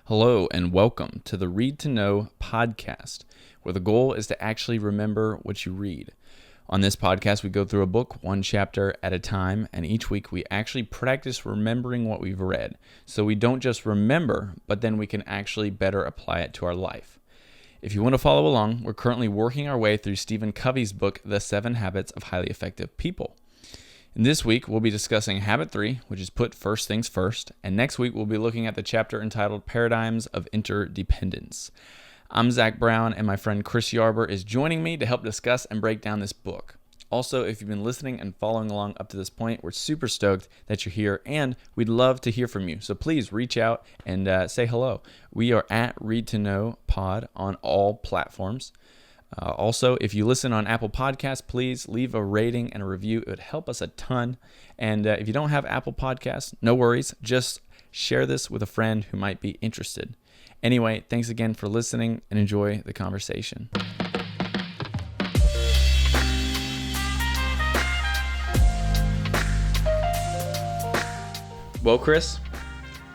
Hello and welcome to the Read to Know podcast, where the goal is to actually remember what you read. On this podcast, we go through a book one chapter at a time, and each week we actually practice remembering what we've read. So we don't just remember, but then we can actually better apply it to our life. If you want to follow along, we're currently working our way through Stephen Covey's book, The 7 Habits of Highly Effective People. And this week, we'll be discussing Habit 3, which is put first things first. And next week, we'll be looking at the chapter entitled Paradigms of Interdependence. I'm Zach Brown, and my friend Chris Yarber is joining me to help discuss and break down this book. Also, if you've been listening and following along up to this point, we're super stoked that you're here, and we'd love to hear from you. So please reach out and say hello. We are at Read to Know Pod on all platforms. Also, if you listen on Apple Podcasts, please leave a rating and a review. It would help us a ton. And if you don't have Apple Podcasts, no worries. Just share this with a friend who might be interested. Anyway, thanks again for listening and enjoy the conversation. Well, Chris,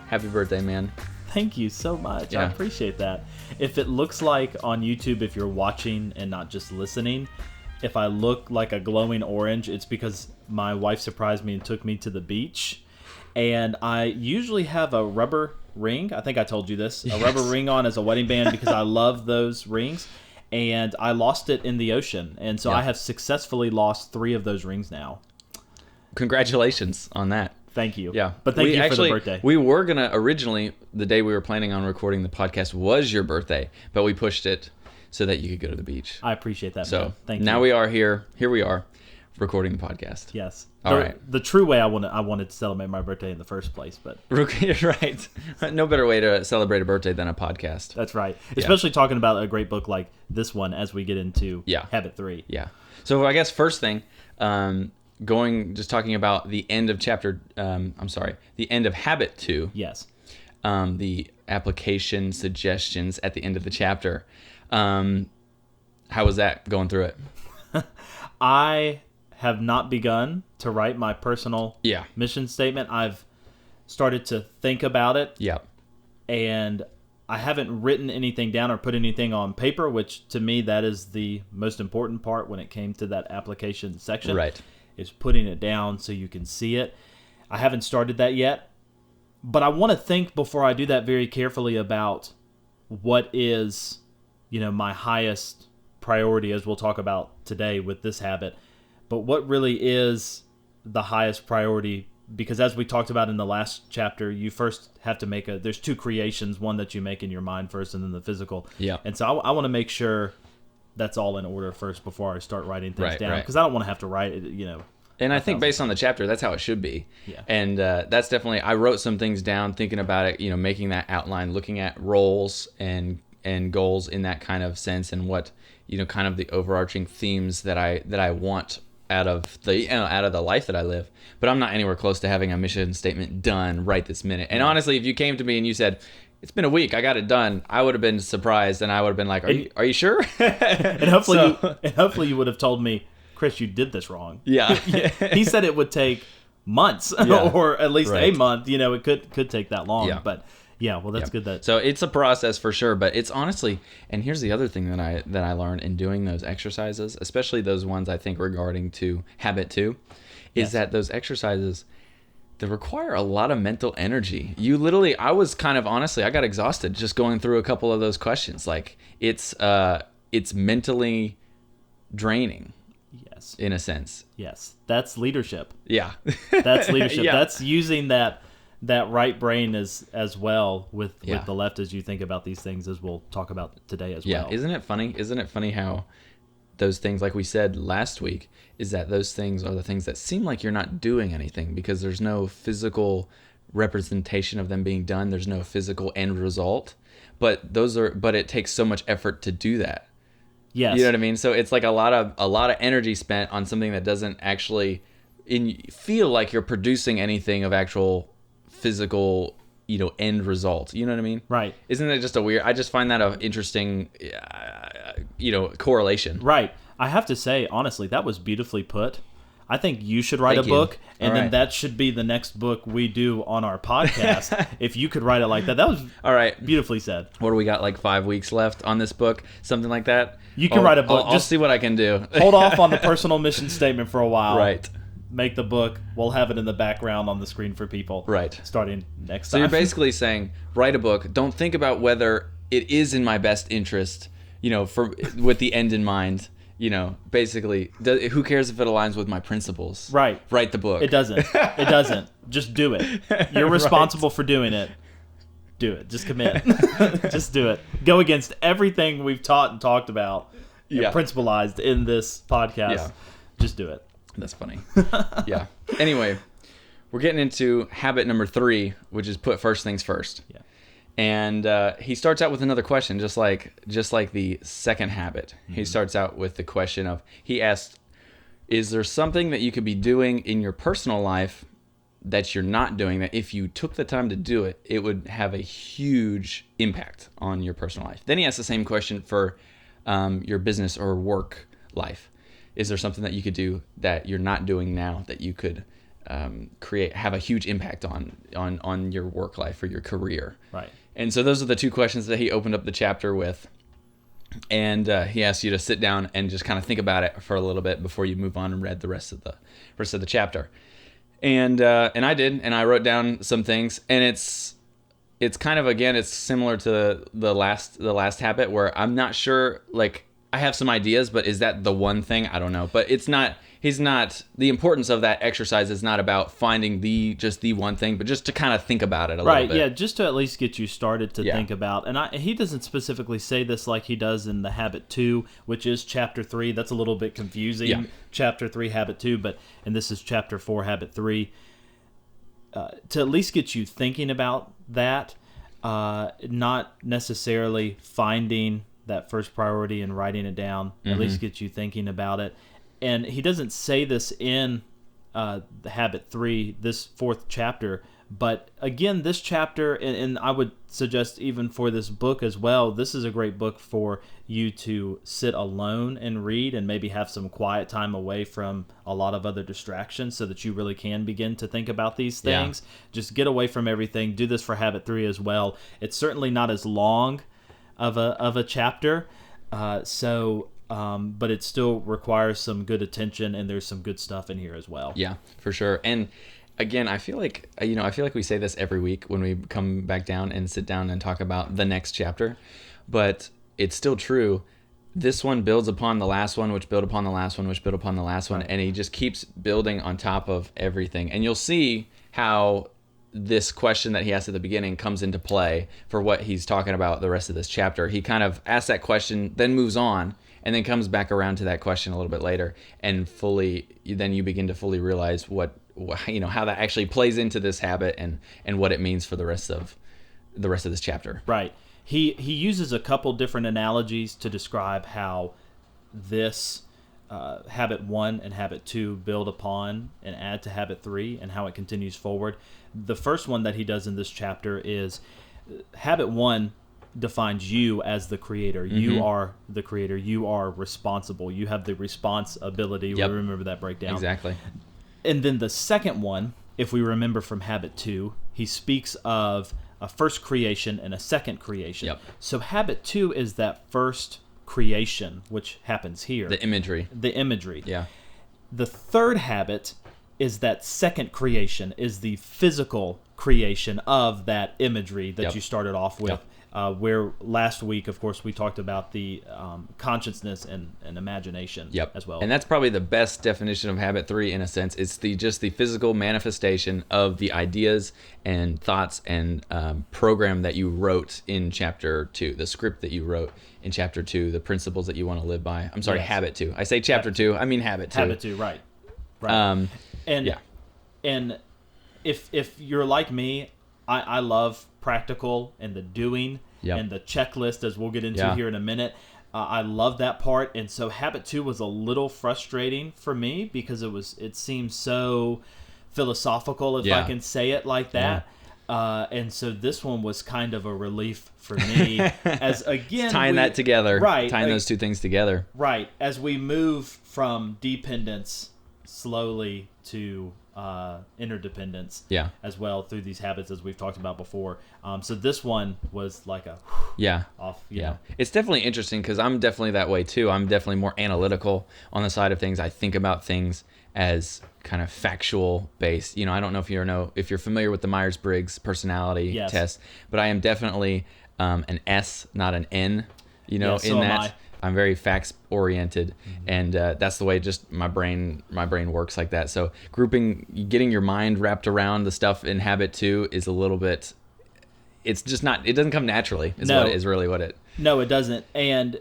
happy birthday, man. Thank you so much. Yeah. I appreciate that. If it looks like on YouTube, if you're watching and not just listening, if I look like a glowing orange, it's because my wife surprised me and took me to the beach. And I usually have a rubber ring. I think I told you this. Yes. A rubber ring on as a wedding band because I love those rings. And I lost it in the ocean. And so Yeah. I have successfully lost 3 of those rings now. Congratulations on that. Thank you. Yeah. But thank you for the birthday. We were going to originally, the day we were planning on recording the podcast was your birthday, but we pushed it so that you could go to the beach. I appreciate that, So man. Thank you. now we are here. Here we are recording the podcast. Yes. All right. The true way I wanted to celebrate my birthday in the first place, but You're right. No better way to celebrate a birthday than a podcast. that's right. Especially talking about a great book like this one as we get into Yeah. Habit 3. Yeah. So I guess first thing, talking about the end of the end of Habit 2. Yes. The application suggestions at the end of the chapter. How was that going through it? I have not begun to write my personal Yeah. mission statement. I've started to think about it, Yeah. and I haven't written anything down or put anything on paper, which to me that is the most important part when it came to that application section. Right. Is putting it down so you can see it. I haven't started that yet, but I want to think before I do that very carefully about what is, my highest priority, as we'll talk about today with this habit, but what really is the highest priority, because as we talked about in the last chapter, you first have to there's 2 creations, one that you make in your mind first and then the physical. Yeah. And so I want to make sure that's all in order first before I start writing things down, Right. because I don't want to have to write it, And I think based on the chapter, that's how it should be. Yeah. And that's definitely, I wrote some things down thinking about it, making that outline, looking at roles and goals in that kind of sense, and what, kind of the overarching themes that I want out of the life that I live. But I'm not anywhere close to having a mission statement done right this minute. And honestly, if you came to me and you said, it's been a week, I got it done, I would have been surprised, and I would have been like, are you sure? And hopefully you would have told me, Chris, you did this wrong. Yeah. He said it would take months Yeah. or at least Right. a month. it could take that long. Yeah. But yeah, well, that's good. So it's a process for sure, but it's honestly, and here's the other thing that I learned in doing those exercises, especially those ones I think regarding to Habit 2, is that those exercises, they require a lot of mental energy. I was kind of, honestly, I got exhausted just going through a couple of those questions. Like it's mentally draining. Yes. In a sense. Yes. That's leadership. Yeah. That's leadership. Yeah. That's using that right brain as well with the left as you think about these things, as we'll talk about today as well. Yeah. Isn't it funny how those things, like we said last week, is that those things are the things that seem like you're not doing anything because there's no physical representation of them being done. There's no physical end result, but it takes so much effort to do that. Yes. You know what I mean? So it's like a lot of energy spent on something that doesn't actually feel like you're producing anything of actual physical, end result. You know what I mean? Right. Isn't it just I just find that an interesting, correlation. Right. I have to say, honestly, that was beautifully put. I think you should write Thank a you. book, and All then right. that should be the next book we do on our podcast. If you could write it like that. That was All right. beautifully said. What do we got? Like 5 weeks left on this book, something like that. You can write a book. I'll Just see what I can do. hold off on the personal mission statement for a while. Right. Make the book. We'll have it in the background on the screen for people. Right. Starting next So time. you're basically saying, write a book. Don't think about whether it is in my best interest, with the end in mind. Basically, who cares if it aligns with my principles? Right. Write the book. It doesn't. It doesn't. Just do it. You're responsible for doing it. Do it. Just commit. Just do it. Go against everything we've taught and talked about and Yeah. principalized in this podcast. Yeah. Just do it. That's funny. Yeah. Anyway, we're getting into habit number 3, which is put first things first. Yeah. And he starts out with another question, just like the second habit. Mm-hmm. He starts out with the question of, he asked, is there something that you could be doing in your personal life that you're not doing, that if you took the time to do it, it would have a huge impact on your personal life? Then he asked the same question for your business or work life. Is there something that you could do that you're not doing now that you could have a huge impact on your work life or your career? Right. And so those are the 2 questions that he opened up the chapter with. And he asked you to sit down and just kind of think about it for a little bit before you move on and read the rest of the chapter. And I did, and I wrote down some things, and it's kind of, again, it's similar to the last habit, where I'm not sure, like, I have some ideas, but is that the one thing? I don't know. But the importance of that exercise is not about finding just the one thing, but just to kind of think about it a little bit. Right, yeah, just to at least get you started to Yeah. think about. And he doesn't specifically say this like he does in the Habit 2, which is Chapter 3. That's a little bit confusing. Yeah. Chapter 3, Habit 2, and this is Chapter 4, Habit 3. To at least get you thinking about that, not necessarily finding that first priority and writing it down, at least get you thinking about it. And he doesn't say this in the Habit 3, this 4th chapter, but again, this chapter, and I would suggest even for this book as well, this is a great book for you to sit alone and read and maybe have some quiet time away from a lot of other distractions so that you really can begin to think about these things. Yeah. Just get away from everything. Do this for Habit 3 as well. It's certainly not as long of a chapter, but it still requires some good attention, and there's some good stuff in here as well. Yeah, for sure. And again, I feel like we say this every week when we come back down and sit down and talk about the next chapter, but it's still true. This one builds upon the last one, which built upon the last one, which built upon the last one, and he just keeps building on top of everything. And you'll see how this question that he asked at the beginning comes into play for what he's talking about the rest of this chapter. He kind of asks that question, then moves on, and then comes back around to that question a little bit later, and then you begin to fully realize how that actually plays into this habit and what it means for the rest of this chapter. Right. He uses a couple different analogies to describe how this Habit 1 and Habit 2 build upon and add to Habit 3 and how it continues forward. The first one that he does in this chapter is Habit 1 defines you as the creator. Mm-hmm. You are the creator. You are responsible. You have the responsibility. Yep. We remember that breakdown. Exactly. And then the second one, if we remember from Habit 2, he speaks of a first creation and a second creation. Yep. So Habit 2 is that first creation, which happens here. The imagery. Yeah. The third habit is that second creation, is the physical creation of that imagery that you started off with. Where last week, of course, we talked about the consciousness and imagination as well. And that's probably the best definition of Habit 3 in a sense. It's just the physical manifestation of the ideas and thoughts and program that you wrote in Chapter 2, the script that you wrote in Chapter 2, the principles that you want to live by. I'm sorry, Habit 2. I say Chapter 2, I mean Habit 2. Habit 2, right. And if you're like me, I love practical and the doing and the checklist, as we'll get into here in a minute. I love that part, and so Habit 2 was a little frustrating for me because it seems so philosophical, if I can say it like that. And so this one was kind of a relief for me, as again tying that together, right? Tying those two things together, right? As we move from dependence slowly to interdependence as well through these habits, as we've talked about before. So this one was like a off. You know. It's definitely interesting because I'm definitely that way too. I'm definitely more analytical on the side of things. I think about things as kind of factual based. You know, I don't know if you're familiar with the Myers-Briggs personality test, but I am definitely an S, not an N. You know, so in that I'm very facts oriented, and that's the way just my brain works like that. So getting your mind wrapped around the stuff in habit 2 is a little bit. It's just not. It doesn't come naturally. Is really what it. No, it doesn't. And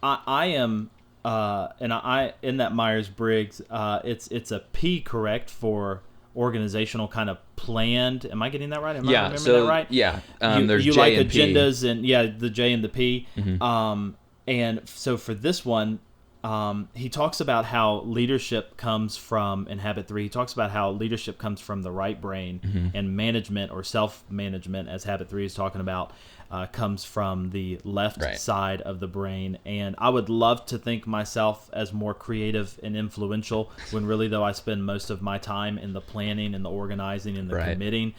I am. And I in that Myers-Briggs, it's a P, correct, for organizational kind of planned. Am I getting that right? Am I remembering that right? Yeah. There's J like and agendas P. and the J and the P. And so for this one, he talks about how leadership comes from, in habit 3, he talks about how leadership comes from the right brain, and management or self-management, as habit 3 is talking about, comes from the left side of the brain. And I would love to think myself as more creative and influential, when really, though, I spend most of my time in the planning and the organizing and the committing,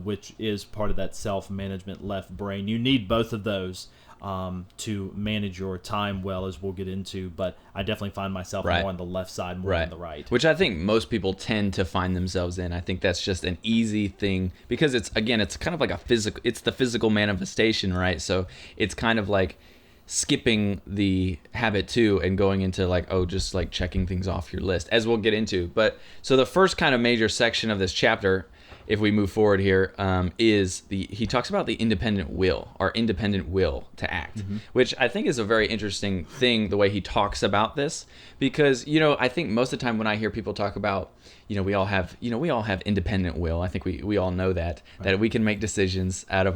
which is part of that self-management left brain. You need both of those to manage your time well, as we'll get into, but I definitely find myself more on the left side, more on the right. Which I think most people tend to find themselves in. I think that's just an easy thing because it's kind of like it's the physical manifestation, right? So it's kind of like skipping the habit 2 and going into just like checking things off your list, as we'll get into. But so the first kind of major section of this chapter, if we move forward here, he talks about the independent will, our independent will to act, which I think is a very interesting thing, the way he talks about this, because, I think most of the time when I hear people talk about, we all have independent will. I think we all know that we can make decisions on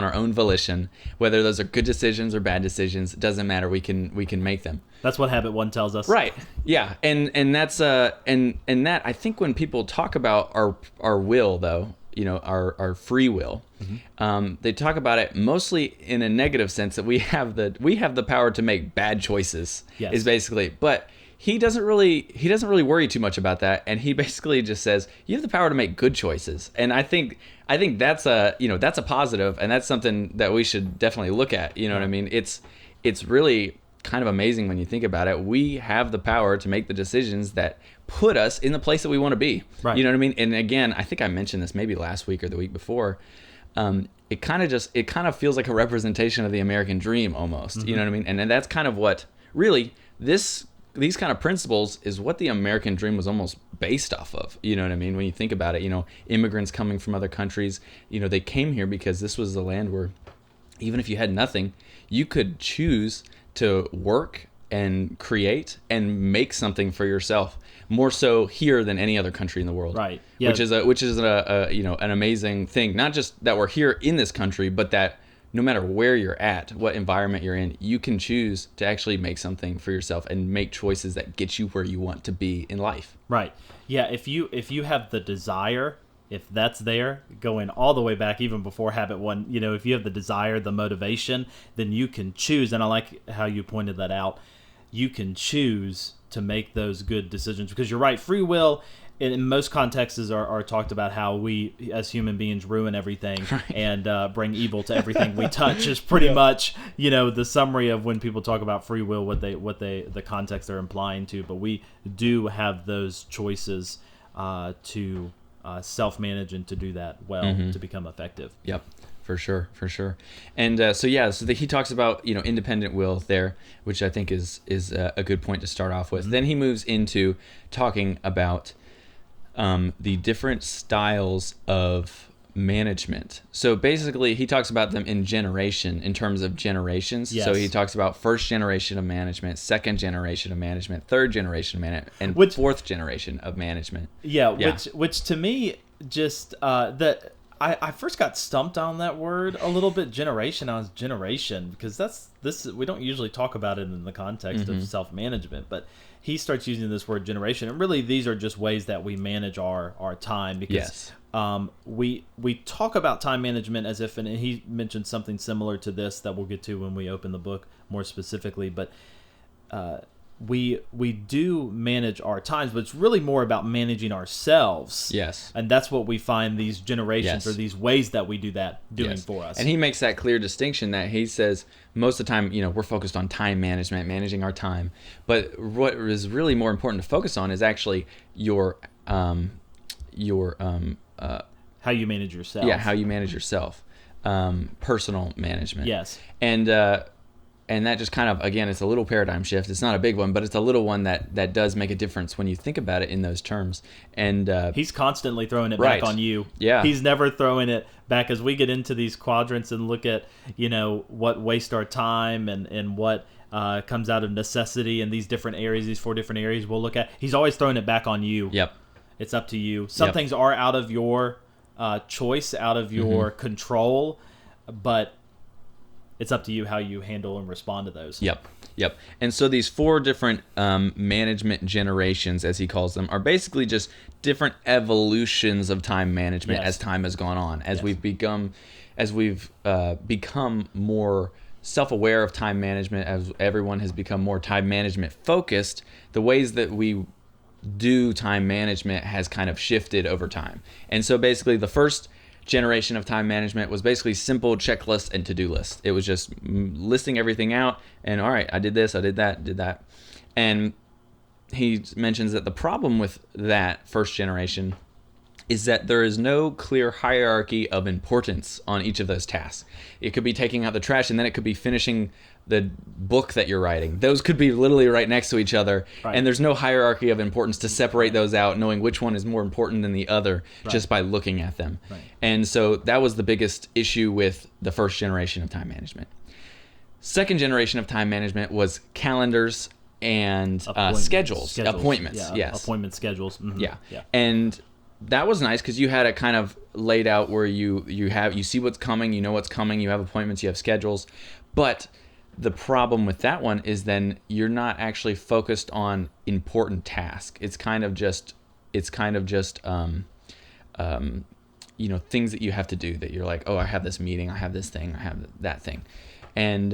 our own volition, whether those are good decisions or bad decisions, it doesn't matter. We can make them. That's what habit 1 tells us. Right. Yeah. And that's and that, I think when people talk about our will, though, our free will, they talk about it mostly in a negative sense, that we have the power to make bad choices. Is basically, but he doesn't really worry too much about that, and he basically just says you have the power to make good choices. And I think that's a positive, and that's something that we should definitely look at. You know what I mean? It's really kind of amazing when you think about it. We have the power to make the decisions that put us in the place that we want to be. Right. You know what I mean? And again, I think I mentioned this maybe last week or the week before. It kind of feels like a representation of the American dream almost. You know what I mean? And that's kind of what really these kind of principles is what the American dream was almost based off of. You know what I mean? When you think about it, immigrants coming from other countries, they came here because this was the land where even if you had nothing, you could choose to work and create and make something for yourself, more so here than any other country in the world. Right. Yeah. Which is an amazing thing. Not just that we're here in this country, but that no matter where you're at, what environment you're in, you can choose to actually make something for yourself and make choices that get you where you want to be in life. Right. Yeah. If you have the desire, if that's there, going all the way back even before habit 1, if you have the desire, the motivation, then you can choose. And I like how you pointed that out. You can choose to make those good decisions, because you're right. Free will in most contexts are talked about how we as human beings ruin everything and bring evil to everything we touch is pretty much, the summary of when people talk about free will, the context they're implying to. But we do have those choices to self-manage and to do that well, to become effective. Yep, for sure. And he talks about independent will there, which I think is a good point to start off with. Then he moves into talking about the different styles of management. So basically, he talks about them in terms of generations. Yes. So he talks about first generation of management, second generation of management, third generation of management, and fourth generation of management. Yeah. Which to me, just that I first got stumped on that word a little bit. Generation because we don't usually talk about it in the context of self-management, but he starts using this word generation, and really these are just ways that we manage our time, because we talk about time management as if, and he mentioned something similar to this that we'll get to when we open the book more specifically, but we do manage our times, but it's really more about managing ourselves. Yes. And that's what we find these generations, Yes. or these ways that we do that doing Yes. for us. And he makes that clear distinction that he says most of the time, we're focused on time management, managing our time. But what is really more important to focus on is actually your how you manage yourself. how you manage yourself, personal management. Yes. And that just kind of, again, it's a little paradigm shift. It's not a big one, but it's a little one that does make a difference when you think about it in those terms. And he's constantly throwing it right. back on you. Yeah. He's never throwing it back, as we get into these quadrants and look at, what waste our time and what comes out of necessity in these different areas, these 4 different areas we'll look at. He's always throwing it back on you. Yep. It's up to you. Some things are out of your choice, out of your control, but it's up to you how you handle and respond to those. Yep. And so these 4 different management generations, as he calls them, are basically just different evolutions of time management as time has gone on, as we've become more self-aware of time management, as everyone has become more time management focused. The ways that we do time management has kind of shifted over time. And so basically the first generation of time management was basically simple checklist and to-do list. It was just listing everything out and, all right, I did this, I did that. And he mentions that the problem with that first generation is that there is no clear hierarchy of importance on each of those tasks. It could be taking out the trash, and then it could be finishing the book that you're writing. Those could be literally right next to each other, and there's no hierarchy of importance to separate those out, knowing which one is more important than the other just by looking at them. And so that was the biggest issue with the first generation of time management. Second generation of time management was calendars and schedules, appointments. Appointment schedules. And that was nice because you had it kind of laid out where you see what's coming, you know what's coming, you have appointments, you have schedules. But the problem with that one is then you're not actually focused on important tasks. It's kind of just things that you have to do that you're like, oh, I have this meeting, I have this thing, I have that thing. And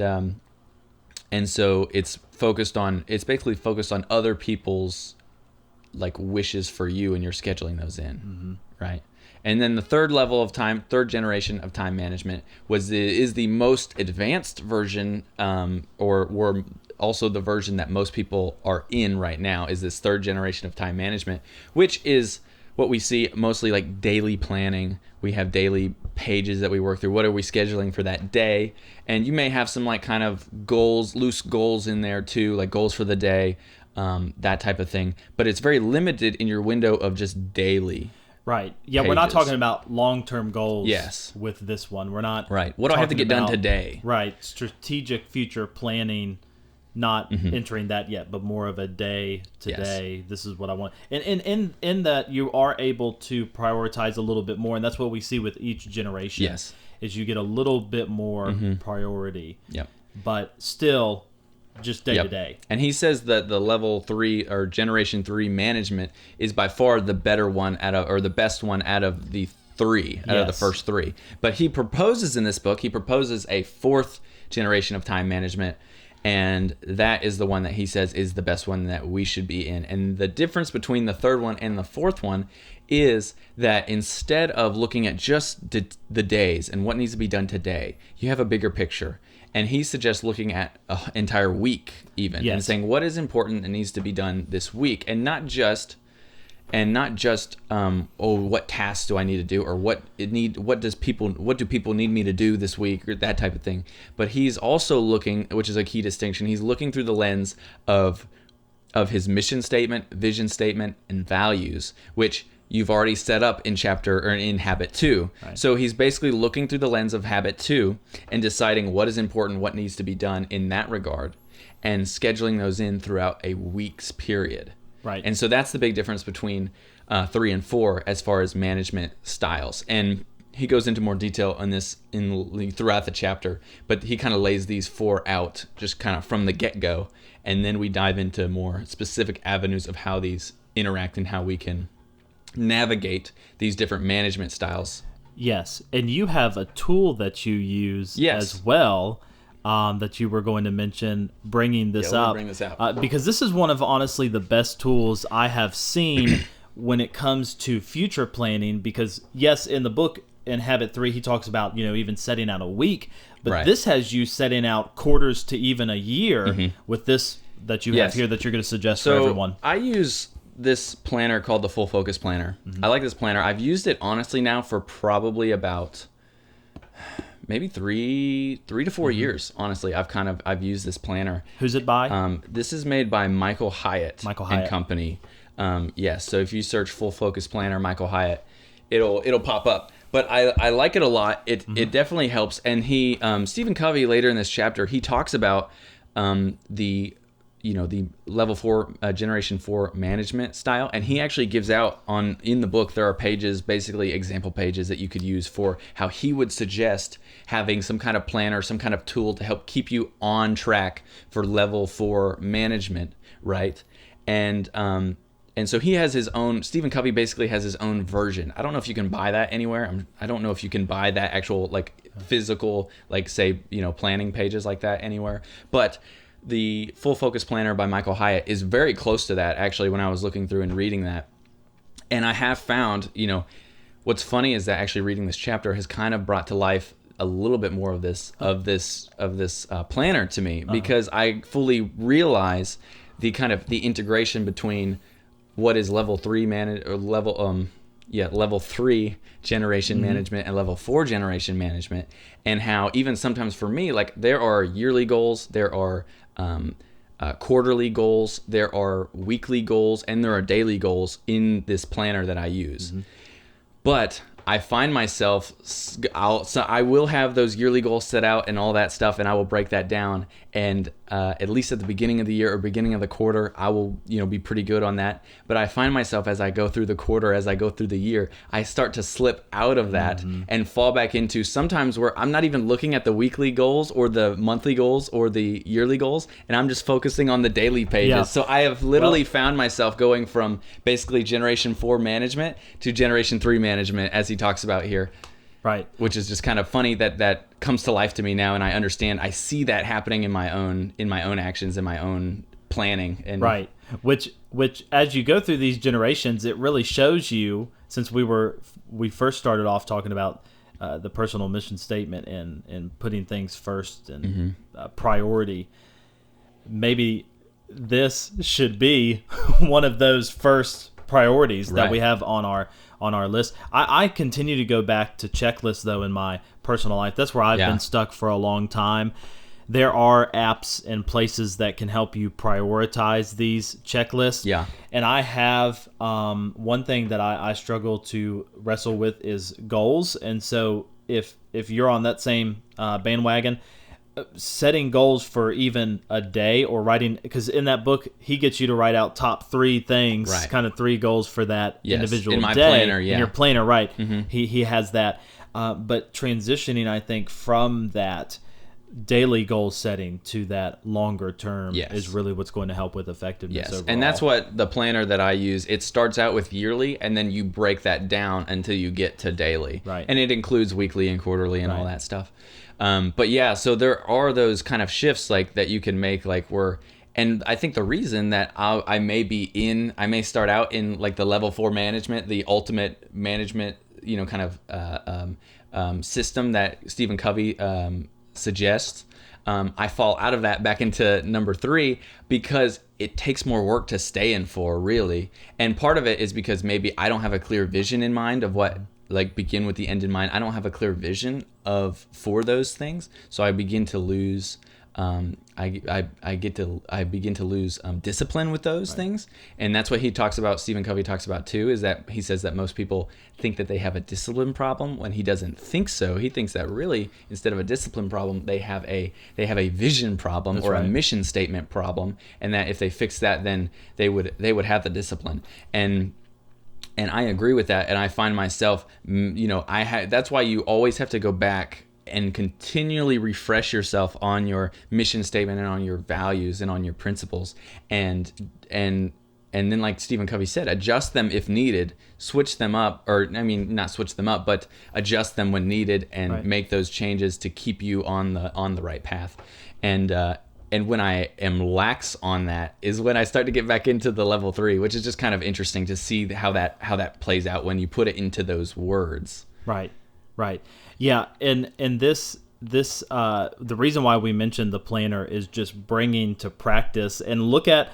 so it's basically focused on other people's like wishes for you, and you're scheduling those in, right? And then the third generation of time management is the most advanced version, or also the version that most people are in right now, is this third generation of time management, which is what we see mostly like daily planning. We have daily pages that we work through. What are we scheduling for that day? And you may have some like kind of loose goals in there too, like goals for the day, that type of thing. But it's very limited in your window of just daily. Right. Yeah, pages. We're not talking about long-term goals with this one. We're not. Right. What do I have to get done today? Right. Strategic future planning, not entering that yet, but more of a day today. Yes. This is what I want. And in that you are able to prioritize a little bit more, and that's what we see with each generation. Yes. Is you get a little bit more priority. Yep. But still just day to day. And he says that the level 3 or generation 3 management is by far the better one the best one out of the 3, out of the first 3. But he proposes in this book, a 4th generation of time management, and that is the one that he says is the best one that we should be in. And the difference between the 3rd one and the 4th one is that instead of looking at just the days and what needs to be done today, you have a bigger picture. And he suggests looking at an entire week even, and saying what is important and needs to be done this week, and not just what tasks do I need to do, or what do people need me to do this week, or that type of thing. But he's also looking, which is a key distinction, he's looking through the lens of his mission statement, vision statement, and values, which you've already set up in habit 2. Right. So he's basically looking through the lens of habit 2 and deciding what is important, what needs to be done in that regard, and scheduling those in throughout a week's period. Right. And so that's the big difference between 3 and 4 as far as management styles. And he goes into more detail on this throughout the chapter, but he kind of lays these 4 out just kind of from the get-go, and then we dive into more specific avenues of how these interact and how we can navigate these different management styles. Yes, and you have a tool that you use as well that you were going to mention bringing this up. Bring this out. Because this is one of, honestly, the best tools I have seen when it comes to future planning. Because, yes, in the book, in Habit 3, he talks about, even setting out a week. But this has you setting out quarters to even a year with this that you have here that you're going to suggest for everyone. I use this planner called the Full Focus Planner. I like this planner. I've used it honestly now for probably about maybe 3 to 4 years. Honestly, I've used this planner. Who's it by? This is made by Michael Hyatt and Company. Yes. So if you search Full Focus Planner Michael Hyatt, it'll pop up. But I like it a lot. It definitely helps. And he Stephen Covey later in this chapter, he talks about the level 4 generation 4 management style, and he actually gives out in the book, there are pages, basically example pages that you could use for how he would suggest having some kind of planner, some kind of tool to help keep you on track for level 4 management, right? And so he has his own, Stephen Covey basically has his own version. I don't know if you can buy that anywhere. I don't know if you can buy that actual physical, say, planning pages like that anywhere. But the Full Focus Planner by Michael Hyatt is very close to that, actually, when I was looking through and reading that. And I have found, what's funny is that actually reading this chapter has kind of brought to life a little bit more of this planner to me, because I fully realize the kind of the integration between what is level 3 level 3 generation management and level 4 generation management, and how even sometimes for me, there are yearly goals, there are quarterly goals, there are weekly goals, and there are daily goals in this planner that I use. But I find myself, I will have those yearly goals set out and all that stuff, and I will break that down. And at least at the beginning of the year or beginning of the quarter, I will, be pretty good on that. But I find myself as I go through the quarter, as I go through the year, I start to slip out of that and fall back into sometimes where I'm not even looking at the weekly goals or the monthly goals or the yearly goals, and I'm just focusing on the daily pages. Yeah. So I have literally found myself going from basically Generation 4 management to Generation 3 management, as he talks about here. Right. Which is just kind of funny that comes to life to me now, and I understand. I see that happening in my own actions, in my own planning. And right. Which as you go through these generations, it really shows you, since we first started off talking about the personal mission statement and putting things first and priority, maybe this should be one of those first priorities that we have on our list. I continue to go back to checklists, though, in my personal life. That's where I've been stuck for a long time. There are apps and places that can help you prioritize these checklists. Yeah. And I have one thing that I struggle to wrestle with is goals. And so if you're on that same bandwagon, setting goals for even a day, or writing, because in that book he gets you to write out top 3 things, kind of 3 goals for that individual in my day. planner, in your planner, right? He has that, but transitioning, I think, from that daily goal setting to that longer term is really what's going to help with effectiveness overall. And that's what the planner that I use, it starts out with yearly, and then you break that down until you get to daily, and it includes weekly and quarterly and all that stuff. But yeah, so there are those kind of shifts that you can make, and I think the reason that I may start out in the level 4 management, the ultimate management, kind of system that Stephen Covey suggests, I fall out of that back into number 3 because it takes more work to stay in 4, really. And part of it is because maybe I don't have a clear vision in mind of what, begin with the end in mind. I don't have a clear vision for those things, so I begin to lose. I begin to lose discipline with those things, and that's what he talks about. Stephen Covey talks about too. Is that he says that most people think that they have a discipline problem when he doesn't think so. He thinks that really, instead of a discipline problem, they have a vision problem a mission statement problem, and that if they fix that, then they would have the discipline. And I agree with that, and I find myself, that's why you always have to go back and continually refresh yourself on your mission statement and on your values and on your principles, and then like Stephen Covey said, adjust them if needed, switch them up, or I mean, not switch them up, but adjust them when needed, and make those changes to keep you on the right path. And when I am lax on that is when I start to get back into the level 3, which is just kind of interesting to see how that plays out when you put it into those words. Right. Yeah, and this the reason why we mentioned the planner is just bringing to practice and look at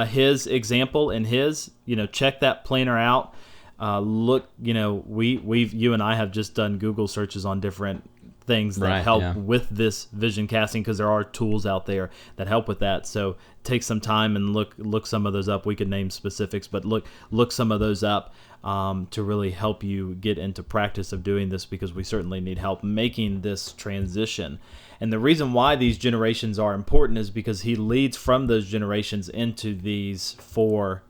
his example and his check that planner out. Look, you and I have just done Google searches on different things that help with this vision casting, because there are tools out there that help with that. So take some time and look some of those up. We could name specifics, but look some of those up to really help you get into practice of doing this, because we certainly need help making this transition. And the reason why these generations are important is because he leads from those generations into these 4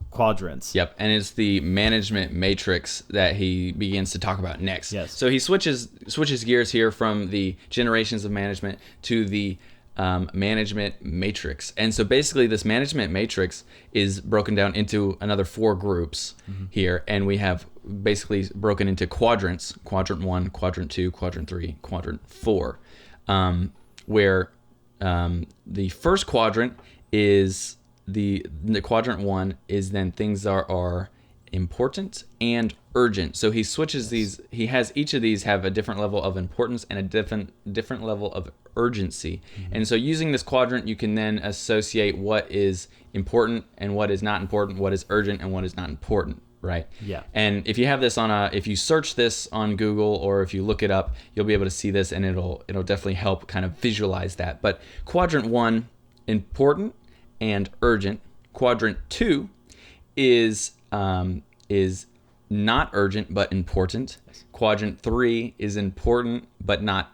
quadrants. Yep, and it's the management matrix that he begins to talk about next. Yes. So he switches gears here from the generations of management to the management matrix. And so basically this management matrix is broken down into another 4 groups here, and we have basically broken into quadrants: quadrant 1, quadrant 2, quadrant 3, quadrant 4, where the first quadrant is the quadrant 1 is then things that are important and urgent. So he switches these. He has each of these have a different level of importance and a different level of urgency. And so using this quadrant, you can then associate what is important and what is not important, what is urgent and what is not important, right? Yeah. And if you have this if you search this on Google, or if you look it up, you'll be able to see this, and it'll definitely help kind of visualize that. But quadrant 1, important and urgent. Quadrant 2 is not urgent but important. Quadrant 3 is important but not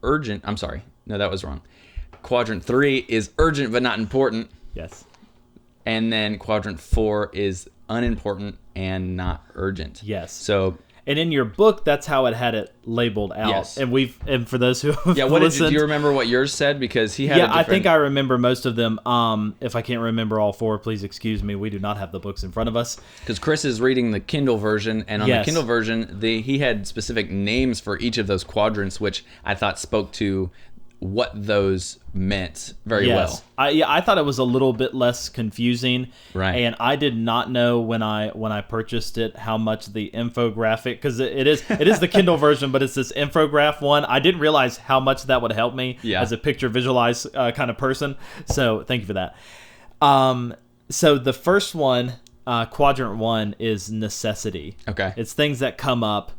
urgent. I'm sorry. No, that was wrong. Quadrant 3 is urgent but not important. Yes. And then quadrant 4 is unimportant and not urgent. Yes. So, and in your book, that's how it had it labeled out. Yes. And for those who have do you remember what yours said? Because he had I think I remember most of them. If I can't remember all 4, please excuse me. We do not have the books in front of us. Because Chris is reading the Kindle version, and on the Kindle version, he had specific names for each of those quadrants, which I thought spoke to what those meant very well. I thought it was a little bit less confusing, right? And I did not know when I purchased it how much the infographic, because it is the Kindle version, but it's this infograph one. I didn't realize how much that would help me as a picture visualized kind of person. So thank you for that. So the first one, quadrant 1, is necessity. Okay, it's things that come up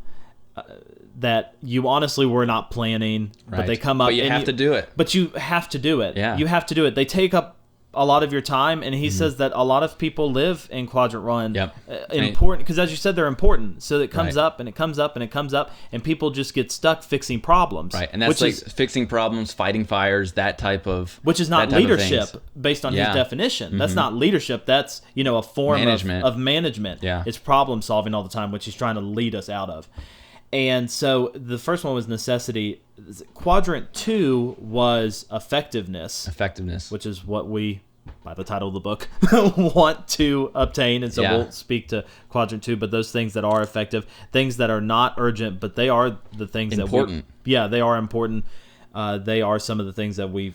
that you honestly were not planning, but they come up. But you have to do it. But you have to do it. Yeah. You have to do it. They take up a lot of your time, and he says that a lot of people live in quadrant 1. Yep. Important, because as you said, they're important. So it comes up, and it comes up, and it comes up, and people just get stuck fixing problems. Right, and that's fixing problems, fighting fires, that type of... Which is not leadership, based on his definition. That's not leadership. That's, a form of management. Yeah. It's problem solving all the time, which he's trying to lead us out of. And so the first one was necessity. Quadrant 2 was effectiveness. Effectiveness. Which is what we, by the title of the book, want to obtain. And so we'll speak to quadrant 2, but those things that are effective, things that are not urgent, but they are the things important. They are important. They are some of the things that we,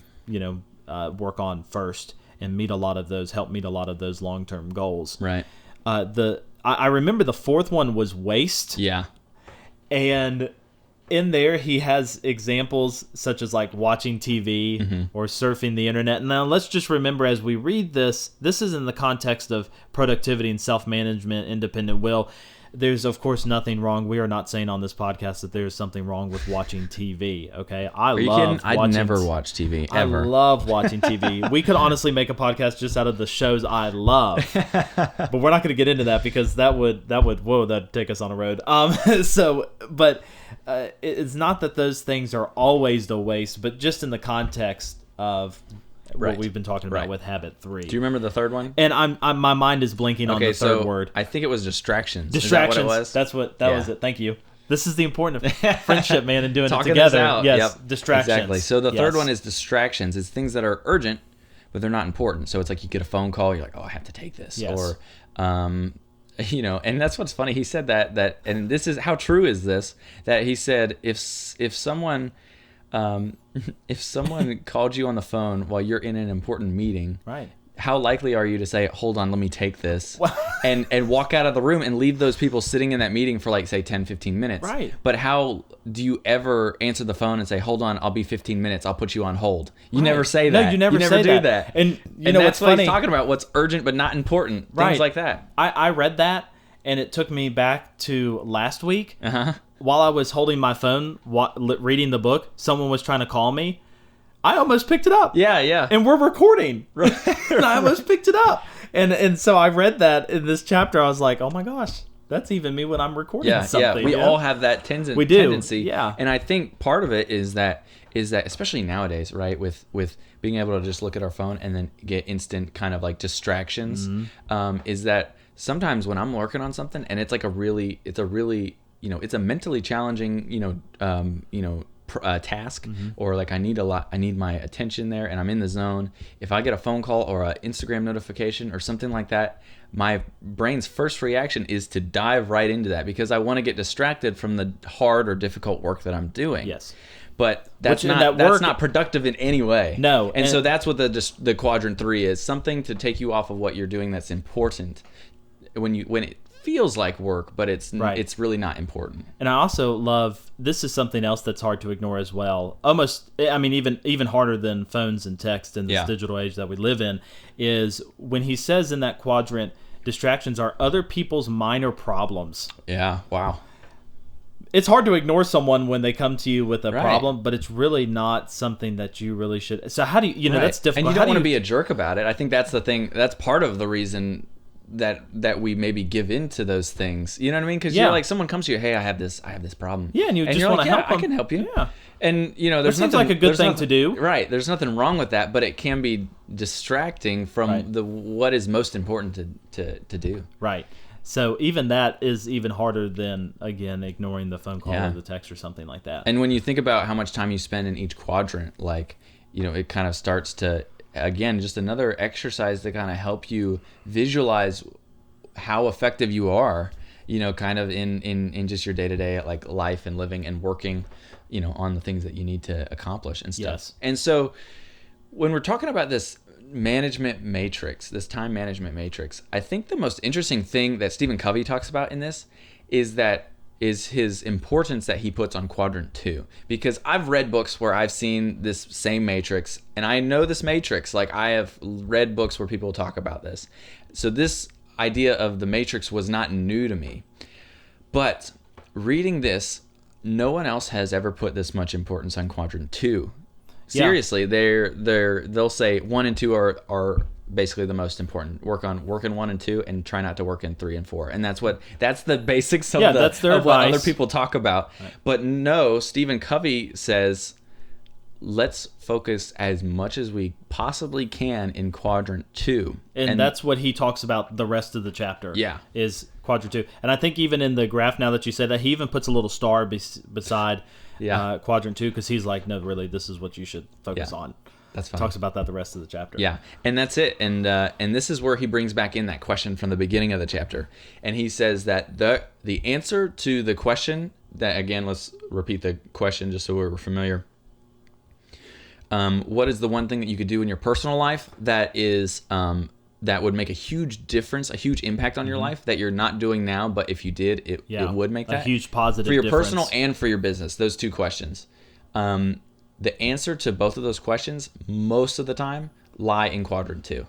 work on first and help meet a lot of those long-term goals. Right. I remember the 4th one was waste. Yeah. And in there, he has examples such as like watching TV or surfing the internet. Now, let's just remember as we read this is in the context of productivity and self-management, independent will. There's, of course, nothing wrong. We are not saying on this podcast that there's something wrong with watching TV, okay? Are you kidding? I'd never watch TV, ever. I love watching TV. We could honestly make a podcast just out of the shows I love. But we're not going to get into that because that'd take us on a road. It's not that those things are always the waste, but just in the context of what we've been talking about with habit 3. Do you remember the third one? And my mind is blinking on the third word. I think it was distractions. Distractions. Is that what it was? That was it. Thank you. This is the importance of friendship, man, and doing Talking it together. This out. Yes, yep. distractions. Exactly. So the third one is distractions. It's things that are urgent, but they're not important. So it's like you get a phone call, you're like, oh, I have to take this. Yes. Or, and that's what's funny. He said that, and this is, how true is this, that he said, if someone called you on the phone while you're in an important meeting, Right. how likely are you to say, hold on, let me take this, and walk out of the room and leave those people sitting in that meeting for like, say, 10, 15 minutes? Right. But how do you ever answer the phone and say, hold on, I'll be 15 minutes, I'll put you on hold? You never say that. No, you never say do that. that. And that's what's what funny? he's talking about, what's urgent but not important. Right. Things like that. I read that, and it took me back to last week. Uh-huh. While I was holding my phone, reading the book, someone was trying to call me. I almost picked it up. Yeah. And we're recording. And I almost picked it up. And so I read that in this chapter. I was like, oh my gosh, that's even me when I'm recording something. We all have that tendency. We do. Yeah. And I think part of it is that especially nowadays, right, with being able to just look at our phone and then get instant kind of like distractions, is that sometimes when I'm working on something and it's a it's a mentally challenging, task, or like I need my attention there and I'm in the zone. If I get a phone call or an Instagram notification or something like that, my brain's first reaction is to dive right into that because I want to get distracted from the hard or difficult work that I'm doing. Yes. But that's not productive in any way. No. And so that's what the quadrant 3 is, something to take you off of what you're doing that's important when it feels like work, but it's really not important. And I also love, this is something else that's hard to ignore as well. Even harder than phones and text in this digital age that we live in, is when he says in that quadrant, distractions are other people's minor problems. Yeah, wow. It's hard to ignore someone when they come to you with a problem, but it's really not something that you really should. So how do you, that's difficult. And you don't want to be a jerk about it. I think that's the thing. That's part of the reason that we maybe give in to those things. You know what I mean? Because you're like, someone comes to you, hey, I have this problem. Yeah, and just want to help them. I can help you. Yeah. And there's seems like a good thing to do. Right. There's nothing wrong with that, but it can be distracting from what is most important to do. Right. So even that is even harder than, again, ignoring the phone call or the text or something like that. And when you think about how much time you spend in each quadrant, like, it kind of starts to, again, just another exercise to kind of help you visualize how effective you are, kind of in just your day-to-day like life and living and working, on the things that you need to accomplish and stuff. Yes. And so when we're talking about this management matrix, this time management matrix, I think the most interesting thing that Stephen Covey talks about in this is his importance that he puts on quadrant 2. Because I've read books where I've seen this same matrix, and I know this matrix, like I have read books where people talk about this. So this idea of the matrix was not new to me. But reading this, no one else has ever put this much importance on quadrant 2. Seriously, they'll say 1 and 2 are basically the most important. Work in 1 and 2, and try not to work in 3 and 4. And that's the basics of what other people talk about. Right. But no, Stephen Covey says, let's focus as much as we possibly can in quadrant 2. And that's what he talks about the rest of the chapter. Yeah. Is quadrant 2. And I think even in the graph, now that you said that, he even puts a little star beside quadrant 2, because he's like, no, really, this is what you should focus on. That's fine. Talks about that the rest of the chapter. Yeah, and that's it. And this is where he brings back in that question from the beginning of the chapter. And he says that the answer to the question, that again, let's repeat the question just so we're familiar. What is the one thing that you could do in your personal life that is that would make a huge difference, a huge impact on your life that you're not doing now, but if you did, it would make that a huge positive for your difference. personal and for your business? Those two questions. The answer to both of those questions, most of the time, lie in quadrant 2.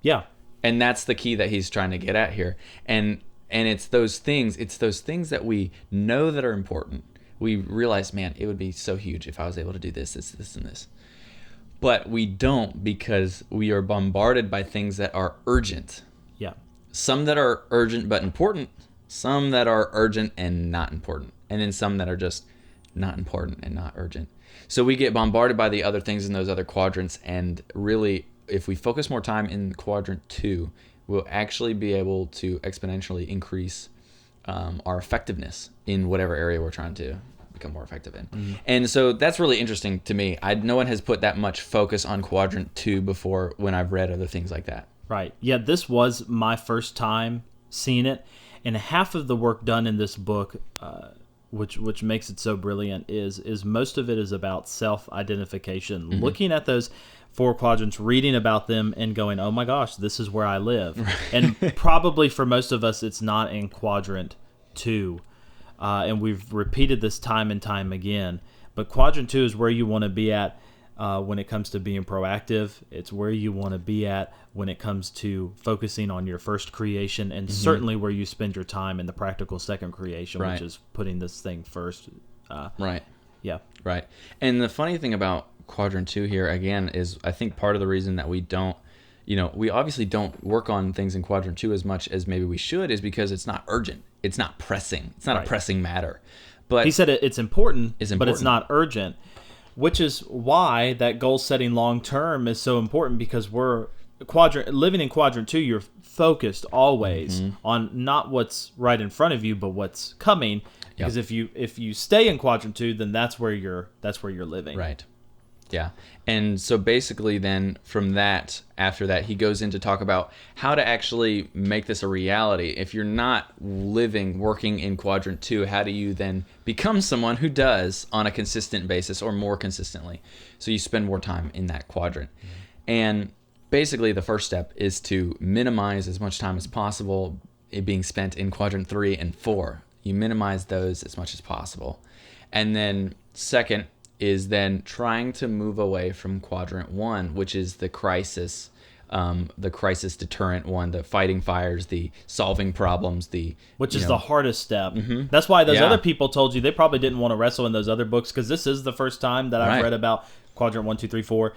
Yeah. And that's the key that he's trying to get at here. And it's those things that we know that are important. We realize, man, it would be so huge if I was able to do this, and this. But we don't, because we are bombarded by things that are urgent. Yeah. Some that are urgent but important, some that are urgent and not important, and then some that are just not important and not urgent. So we get bombarded by the other things in those other quadrants, and really, if we focus more time in quadrant 2, we'll actually be able to exponentially increase our effectiveness in whatever area we're trying to become more effective in. And so that's really interesting to me. No one has put that much focus on quadrant 2 before when I've read other things like that. Right. Yeah, this was my first time seeing it. And half of the work done in this book, which makes it so brilliant, is most of it is about self-identification, looking at those 4 quadrants, reading about them, and going, oh my gosh, this is where I live. Right. And probably for most of us, it's not in quadrant 2. And we've repeated this time and time again. But quadrant 2 is where you want to be at when it comes to being proactive. It's where you want to be at when it comes to focusing on your first creation, and certainly where you spend your time in the practical second creation, which is putting this thing first. Right. Yeah. Right. And the funny thing about quadrant 2 here, again, is I think part of the reason that we don't, we obviously don't work on things in quadrant 2 as much as maybe we should, is because it's not urgent. It's not pressing. It's not a pressing matter. But he said it's important, but it's not urgent, which is why that goal setting long term is so important, because we're living in quadrant 2. You're focused always on not what's right in front of you, but what's coming. Because if you stay in quadrant 2, then that's where you're living. Right. Yeah. And so basically then from that, after that, he goes in to talk about how to actually make this a reality. If you're not working in quadrant 2, how do you then become someone who does on a consistent basis or more consistently? So you spend more time in that quadrant. And basically the first step is to minimize as much time as possible it being spent in quadrant 3 and 4. You minimize those as much as possible. And then second is then trying to move away from quadrant 1, which is the crisis deterrent one, the fighting fires, the solving problems, which is the hardest step. That's why those other people told you they probably didn't want to wrestle in those other books, because this is the first time that I've read about quadrant 1, 2, 3, 4.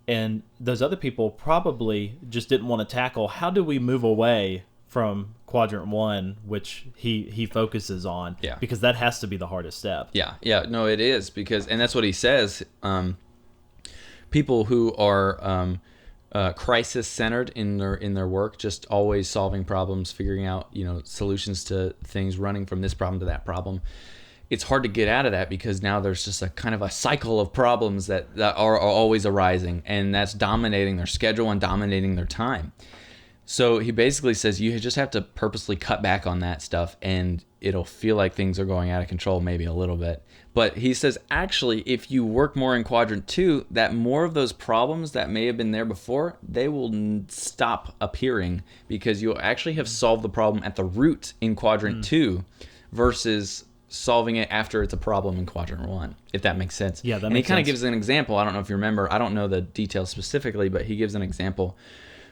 And those other people probably just didn't want to tackle, how do we move away from quadrant 1, which he focuses on, because that has to be the hardest step. No, it is, and that's what he says. People who are crisis centered in their work, just always solving problems, figuring out solutions to things, running from this problem to that problem. It's hard to get out of that, because now there's just a kind of a cycle of problems that are always arising, and that's dominating their schedule and dominating their time. So he basically says you just have to purposely cut back on that stuff, and it'll feel like things are going out of control maybe a little bit. But he says, actually, if you work more in quadrant 2, that more of those problems that may have been there before, they will stop appearing, because you'll actually have solved the problem at the root in quadrant 2 versus solving it after it's a problem in quadrant 1, if that makes sense. Yeah, that makes sense. And he kind of gives an example. I don't know if you remember. I don't know the details specifically, but he gives an example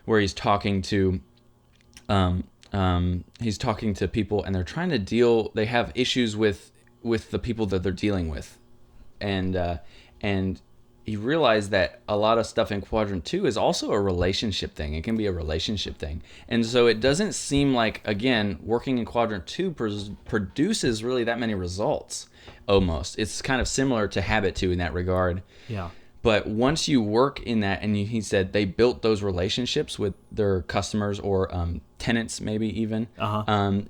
where he's talking to people, and they're trying to they have issues with the people that they're dealing with, and he realized that a lot of stuff in quadrant 2 is also a relationship thing. It can be a relationship thing, and so it doesn't seem like, again, working in quadrant 2 produces really that many results. Almost, it's kind of similar to habit 2 in that regard. Yeah. But once you work in that, and he said they built those relationships with their customers or tenants, maybe even.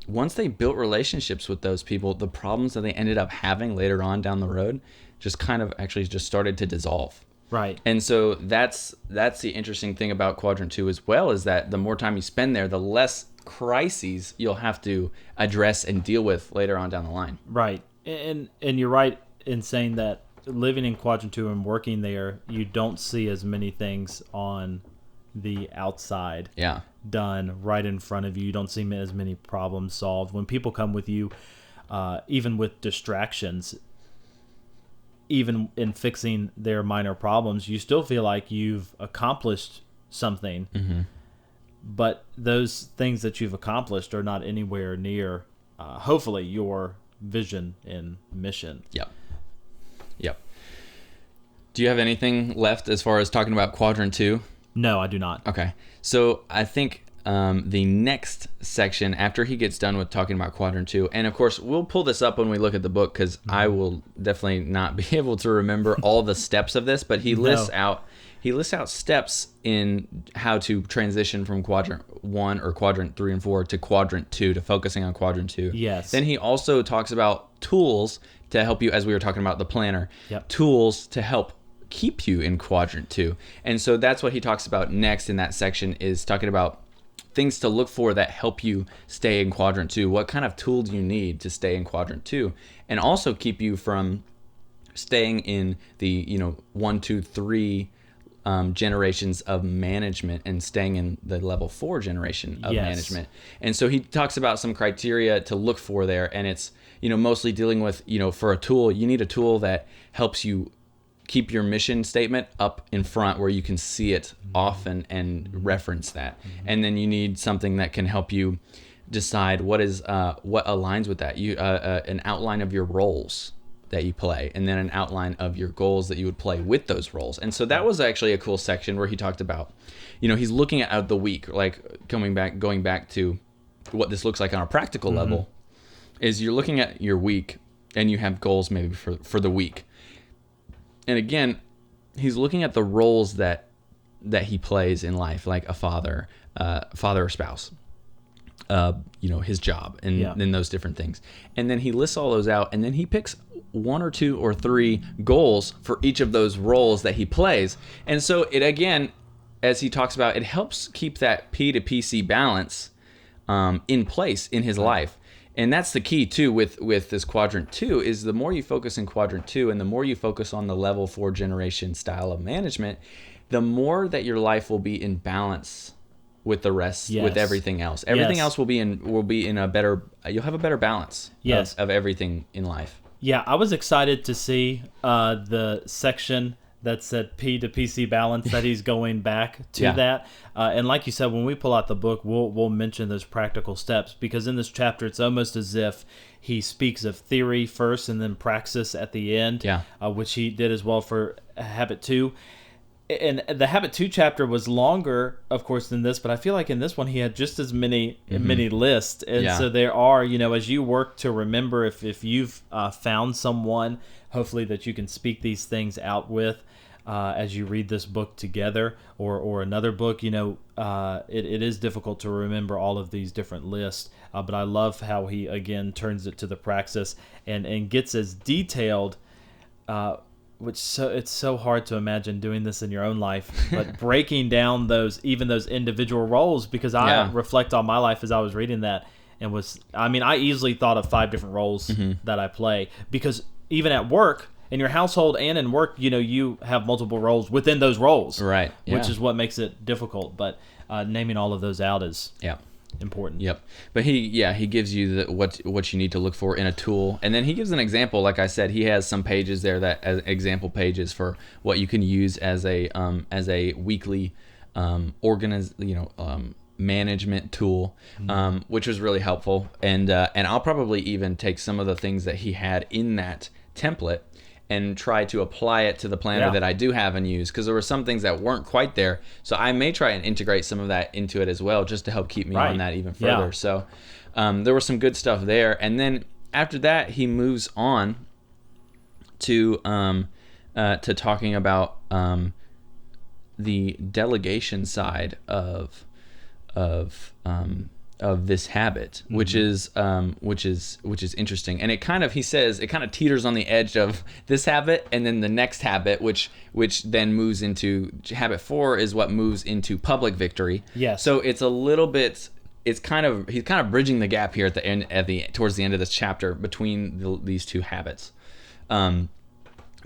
Once they built relationships with those people, the problems that they ended up having later on down the road just kind of actually just started to dissolve. Right. And so that's the interesting thing about quadrant 2 as well, is that the more time you spend there, the less crises you'll have to address and deal with later on down the line. Right. And you're right in saying that living in quadrant 2 and working there, you don't see as many things on the outside done right in front of you. You don't see as many problems solved. When people come with you, even with distractions, even in fixing their minor problems, you still feel like you've accomplished something. But those things that you've accomplished are not anywhere near, hopefully, your vision and mission. Yep. Do you have anything left as far as talking about quadrant 2? No, I do not. Okay. So I think the next section, after he gets done with talking about quadrant 2, and of course we'll pull this up when we look at the book, because I will definitely not be able to remember all the steps of this, but he lists out steps in how to transition from quadrant 1 or quadrant 3 and 4 to quadrant 2, to focusing on quadrant 2. Yes. Then he also talks about tools to help you, as we were talking about the planner, tools to help keep you in quadrant 2. And so that's what he talks about next in that section, is talking about things to look for that help you stay in quadrant 2. What kind of tool do you need to stay in quadrant 2, and also keep you from staying in the 1, 2, 3 generations of management and staying in the level 4 generation of management. And so he talks about some criteria to look for there, and it's mostly dealing with for a tool, you need a tool that helps you keep your mission statement up in front where you can see it often and reference that. And then you need something that can help you decide what aligns with that. An outline of your roles that you play, and then an outline of your goals that you would play with those roles. And so that was actually a cool section where he talked about, he's looking at the week, like going back to what this looks like on a practical level, is you're looking at your week and you have goals maybe for the week. And again, he's looking at the roles that he plays in life, like a father or spouse, his job, and those different things. And then he lists all those out, and then he picks 1 or 2 or 3 goals for each of those roles that he plays. And so it, again, as he talks about, it helps keep that P to PC balance in place in his life. And that's the key too with this quadrant 2, is the more you focus in quadrant 2 and the more you focus on the level 4 generation style of management, the more that your life will be in balance with the rest, with everything else. Everything else will be in a better, you'll have a better balance of everything in life. Yeah, I was excited to see the section that said P to PC balance, that he's going back to that. And like you said, when we pull out the book, we'll mention those practical steps, because in this chapter, it's almost as if he speaks of theory first and then praxis at the end, which he did as well for Habit 2. And the Habit 2 chapter was longer, of course, than this, but I feel like in this one he had just as many lists. And so there are, as you work to remember, if you've found someone, hopefully that you can speak these things out with as you read this book together, or another book, it is difficult to remember all of these different lists. But I love how he, again, turns it to the praxis and gets as detailed, it's so hard to imagine doing this in your own life, but breaking down those individual roles, because I reflect on my life as I was reading that, and I easily thought of 5 different roles that I play, because even at work, in your household and in work, you have multiple roles within those roles, right? Which is what makes it difficult, but naming all of those out is important. Yep. But he gives you what you need to look for in a tool, and then he gives an example. Like I said, he has some pages there that as example pages for what you can use as a weekly management tool, which was really helpful. And I'll probably even take some of the things that he had in that template and try to apply it to the planner that I do have and use, because there were some things that weren't quite there. So I may try and integrate some of that into it as well, just to help keep me on that even further. Yeah. So there was some good stuff there. And then after that, he moves on to talking about the delegation side of this habit, which is interesting. And he says it kind of teeters on the edge of this habit and then the next habit, which then moves into habit 4, is what moves into public victory. Yes. So it's a little bit, he's kind of bridging the gap here at the end, towards the end of this chapter between these two habits.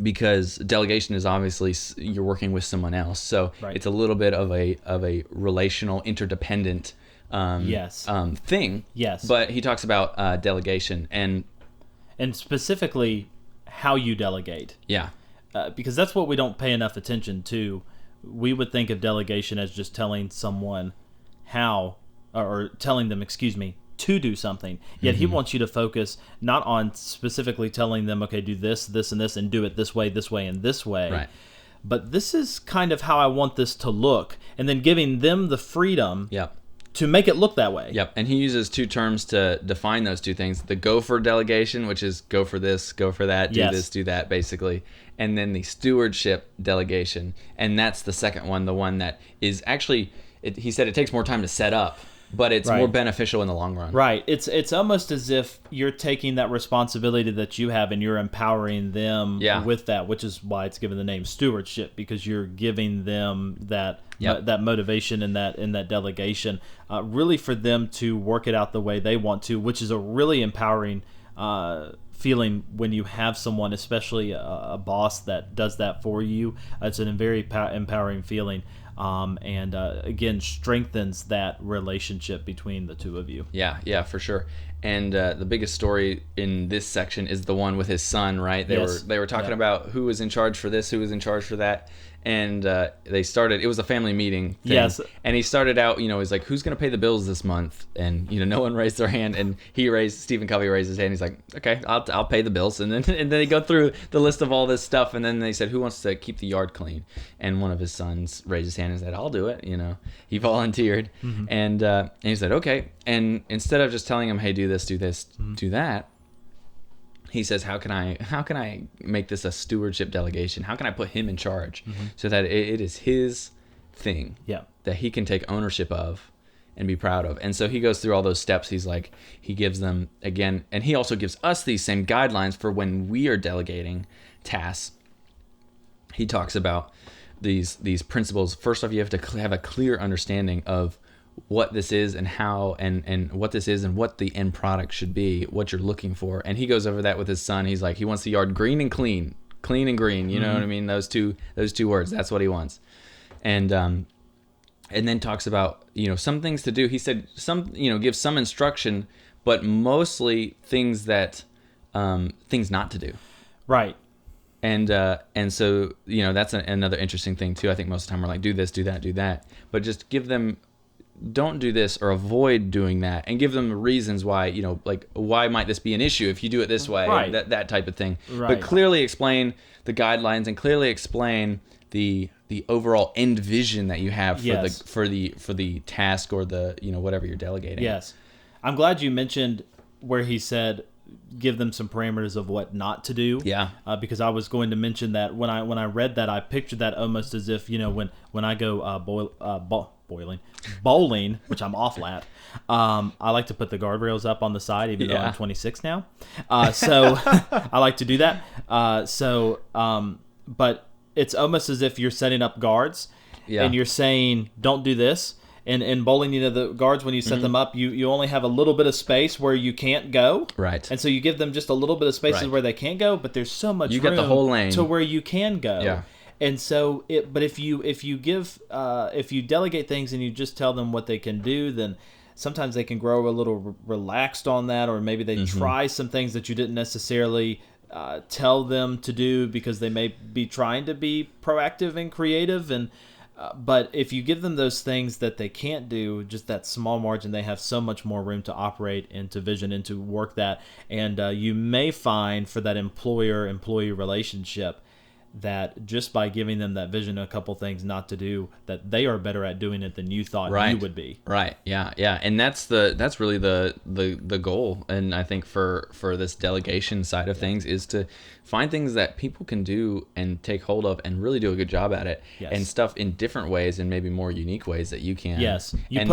Because delegation is obviously you're working with someone else. So it's a little bit of a relational interdependent thing. Yes. But he talks about delegation and specifically how you delegate. Yeah. Because that's what we don't pay enough attention to. We would think of delegation as just telling someone how, or telling them, to do something. Yet he wants you to focus not on specifically telling them, okay, do this, this, and this, and do it this way, and this way. Right. But this is kind of how I want this to look. And then giving them the freedom to make it look that way. Yep. And he uses 2 terms to define those 2 things. The gopher delegation, which is go for this, go for that, do this, do that, basically. And then the stewardship delegation. And that's the second one, the one that is actually, he said it takes more time to set up but it's more beneficial in the long run. Right. It's almost as if you're taking that responsibility that you have and you're empowering them with that, which is why it's given the name stewardship, because you're giving them that that motivation and that delegation, really for them to work it out the way they want to, which is a really empowering feeling when you have someone, especially a boss, that does that for you. It's a very empowering feeling. And again, strengthens that relationship between the two of you. Yeah, for sure. And the biggest story in this section is the one with his son, right? They were talking about who was in charge for this, who was in charge for that. And they started, it was a family meeting thing. Yes. And he started out, he's like, who's going to pay the bills this month? And, no one raised their hand. And Stephen Covey raised his hand. He's like, okay, I'll pay the bills. And then they go through the list of all this stuff. And then they said, who wants to keep the yard clean? And one of his sons raised his hand and said, I'll do it. He volunteered. Mm-hmm. And he said, okay. And instead of just telling him, hey, do this, do that, he says, how can I make this a stewardship delegation? How can I put him in charge so that it is his thing that he can take ownership of and be proud of? And so he goes through all those steps. He's like, he gives them again, and he also gives us these same guidelines for when we are delegating tasks. He talks about these principles. First off, you have to have a clear understanding of what this is and how and what this is and what the end product should be, what you're looking for. And he goes over that with his son. He's like, he wants the yard green and clean and green. You know what I mean? Those two words. That's what he wants. And then talks about, some things to do. He said give some instruction, but mostly things that things not to do. Right. And so, that's another interesting thing too. I think most of the time we're like, do this, do that, do that, but just give them, don't do this or avoid doing that, and give them reasons why, like, why might this be an issue if you do it this way, right. that type of thing. Right. But clearly explain the guidelines and clearly explain the overall end vision that you have for the task or the, whatever you're delegating. Yes. I'm glad you mentioned where he said, give them some parameters of what not to do. Yeah. Because I was going to mention that when I read that, I pictured that almost as if, when I go bowling, which I'm awful at, I like to put the guardrails up on the side, even though I'm 26 now. So I like to do that. But it's almost as if you're setting up guards and you're saying, don't do this. And in bowling, the guards, when you set them up, you only have a little bit of space where you can't go. Right. And so you give them just a little bit of spaces where they can't go, but there's so much room got the whole lane to where you can go. Yeah. And so, but if you delegate things and you just tell them what they can do, then sometimes they can grow a little relaxed on that, or maybe they try some things that you didn't necessarily tell them to do because they may be trying to be proactive and creative. And but if you give them those things that they can't do, just that small margin, they have so much more room to operate and to vision and to work that. And you may find for that employer-employee relationship that just by giving them that vision, a couple things not to do, that they are better at doing it than you thought you would be. Right. Yeah. And that's really the goal. And I think for this delegation side of things is to find things that people can do and take hold of and really do a good job at it, and stuff in different ways and maybe more unique ways that you can. Yes. You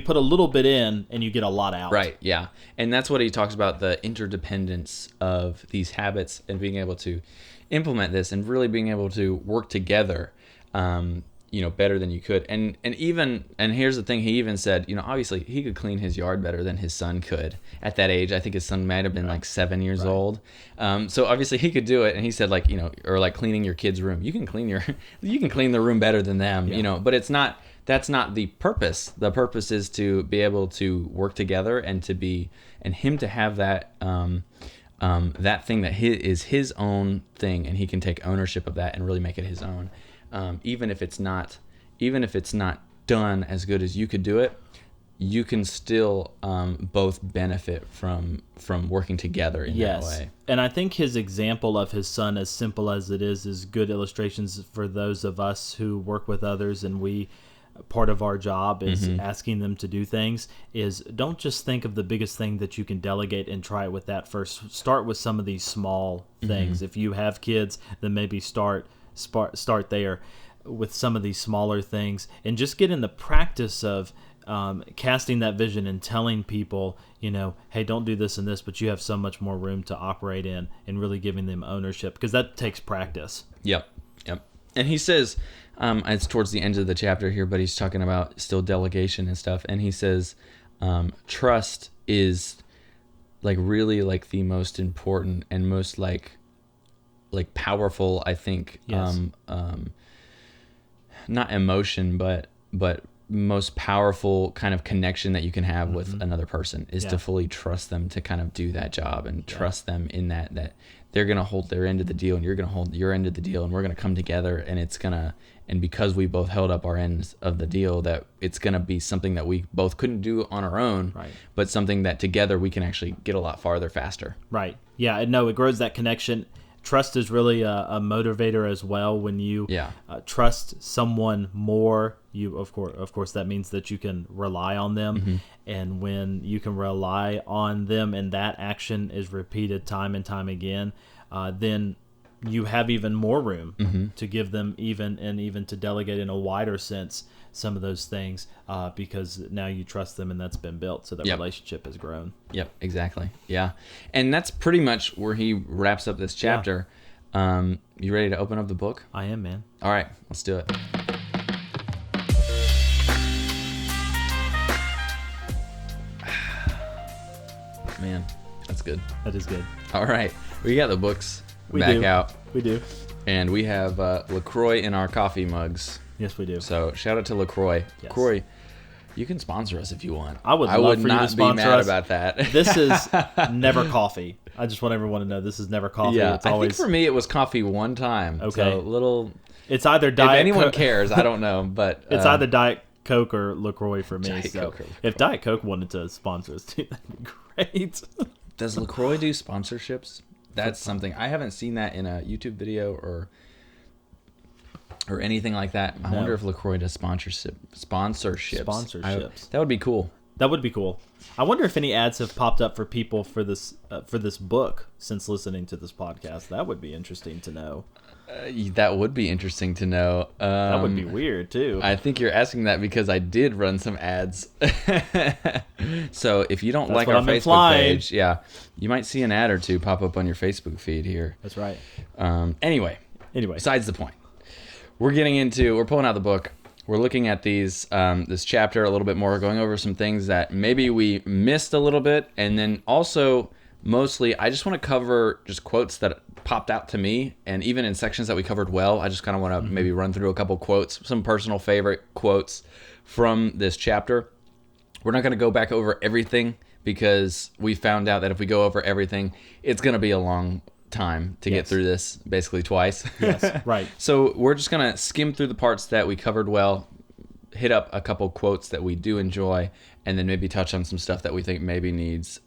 put a little bit in and you get a lot out. Right. Yeah. And that's what he talks about, the interdependence of these habits and being able to implement this and really being able to work together, better than you could. And here's the thing, he even said, obviously he could clean his yard better than his son could at that age. I think his son might have been like 7 years old. So obviously he could do it. And he said, like, or like cleaning your kid's room, you can clean the room better than them, but that's not the purpose. The purpose is to be able to work together and him to have that, that thing that is his own thing, and he can take ownership of that and really make it his own. Even if it's not done as good as you could do it, you can still both benefit from working together in that way. And I think his example of his son, as simple as it is good illustrations for those of us who work with others, and part of our job is asking them to do things, is don't just think of the biggest thing that you can delegate and try it with that first. Start with some of these small things. If you have kids, then maybe start there with some of these smaller things, and just get in the practice of casting that vision and telling people, hey, don't do this and this, but you have so much more room to operate in, and really giving them ownership, because that takes practice. Yep. And he says, it's towards the end of the chapter here, but he's talking about still delegation and stuff. And he says, trust is like really like the most important and most like powerful, I think, Yes. Not emotion, but most powerful kind of connection that you can have with another person is to fully trust them to kind of do that job, and trust them in that they're going to hold their end of the deal, and you're going to hold your end of the deal, and we're going to come together, and because we both held up our ends of the deal, that it's going to be something that we both couldn't do on our own, Right. but something that together we can actually get a lot farther faster. Right. Yeah. No, it grows that connection. Trust is really a motivator as well. When you trust someone more, you of course that means that you can rely on them, and when you can rely on them and that action is repeated time and time again, then you have even more room to give them even to delegate in a wider sense some of those things, because now you trust them, and that's been built, so that relationship has grown. Yep, exactly. Yeah. And that's pretty much where he wraps up this chapter. You ready to open up the book? I am, man. All right, let's do it. Man, that's good. That is good. All right, we got the books We back do. out, We do. and we have LaCroix in our coffee mugs. Yes, we do. So shout out to LaCroix. Yes. LaCroix, you can sponsor us if you want. I would love for you to not sponsor be mad us. about that. This is never coffee. I just want everyone to know this is never coffee. Yeah, It's always, I think for me it was coffee one time. Okay. So little. it's either If Diet anyone Coke. cares, I don't know, but It's either Diet Coke or LaCroix for me. Diet So Coke or LaCroix. if Diet Coke wanted to sponsor us too, that'd be great. does LaCroix do sponsorships? That's something I haven't seen that in a YouTube video or anything like that. I No. wonder if LaCroix does sponsorships. Sponsorships. That would be cool. That would be cool. I wonder if any ads have popped up for people for this book since listening to this podcast. That would be interesting to know. That would be interesting to know. That would be weird too. I think you're asking that because I did run some ads. So if you don't That's like what our I'm Facebook implying. page, you might see an ad or two pop up on your Facebook feed here. That's right. Anyway, Anyway, besides the point, we're pulling out the book. We're looking at this chapter a little bit more, going over some things that maybe we missed a little bit, and then also mostly I just want to cover just quotes that popped out to me, and even in sections that we covered well, I just kind of want to maybe run through a couple quotes, some personal favorite quotes from this chapter. We're not going to go back over everything because we found out that if we go over everything, it's going to be a long time to get through this basically twice. yes, right. So we're just going to skim through the parts that we covered well, hit up a couple quotes that we do enjoy, and then maybe touch on some stuff that we think maybe needs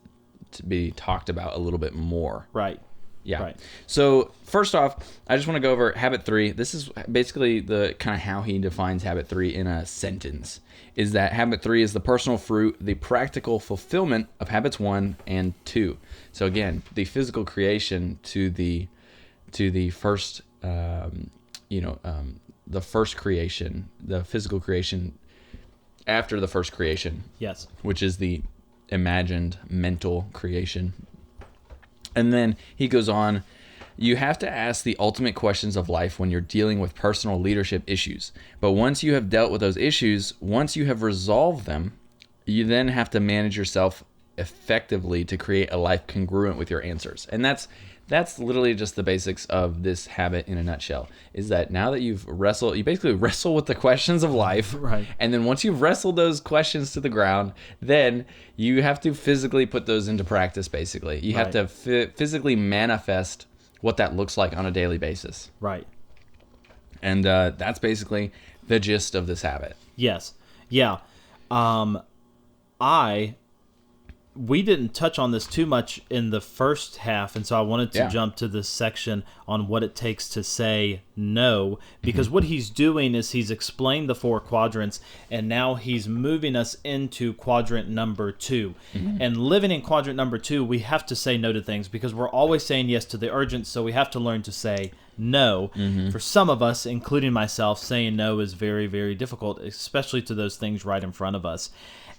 to be talked about a little bit more. Right. Yeah. Right. So first off, I just want to go over habit 3. This is basically the kind of how he defines habit 3 in a sentence. Is that habit 3 is the personal fruit, the practical fulfillment of habits 1 and 2. So again, the physical creation to the first, the first creation, the physical creation after the first creation. Yes. Which is the imagined mental creation. And then he goes on, you have to ask the ultimate questions of life when you're dealing with personal leadership issues. But once you have dealt with those issues, once you have resolved them, you then have to manage yourself effectively to create a life congruent with your answers. And that's literally just the basics of this habit in a nutshell, is that now that you basically wrestle with the questions of life. Right. And then once you've wrestled those questions to the ground, then you have to physically put those into practice, basically. You have to physically manifest what that looks like on a daily basis. Right. And that's basically the gist of this habit. Yes. Yeah. We didn't touch on this too much in the first half, and so I wanted to jump to this section on what it takes to say no, because what he's doing is he's explained the 4 quadrants, and now he's moving us into quadrant number 2. And living in quadrant number 2, we have to say no to things because we're always saying yes to the urgent, so we have to learn to say no. For some of us, including myself, saying no is very, very difficult, especially to those things right in front of us.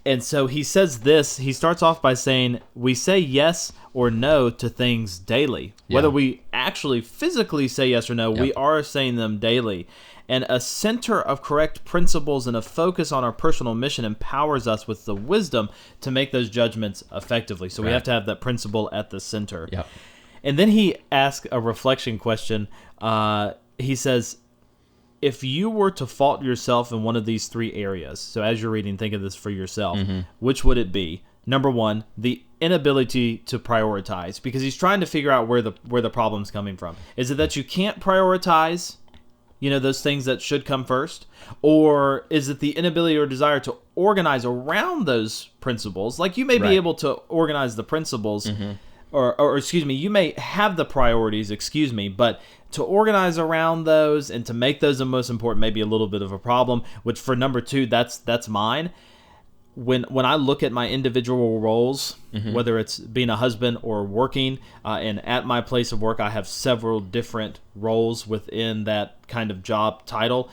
And so he says this, he starts off by saying, we say yes or no to things daily. Whether we actually physically say yes or no, we are saying them daily. And a center of correct principles and a focus on our personal mission empowers us with the wisdom to make those judgments effectively. So we have to have that principle at the center. Yep. And then he asks a reflection question. He says, if you were to fault yourself in one of these three areas, so as you're reading, think of this for yourself, which would it be? Number one, the inability to prioritize, because he's trying to figure out where the problem's coming from. Is it that you can't prioritize, those things that should come first? Or is it the inability or desire to organize around those principles? Like you may be able to organize the principles, or excuse me, you may have the priorities, but to organize around those and to make those the most important may be a little bit of a problem, which for number two, that's mine. When I look at my individual roles, whether it's being a husband or working, and at my place of work, I have several different roles within that kind of job title.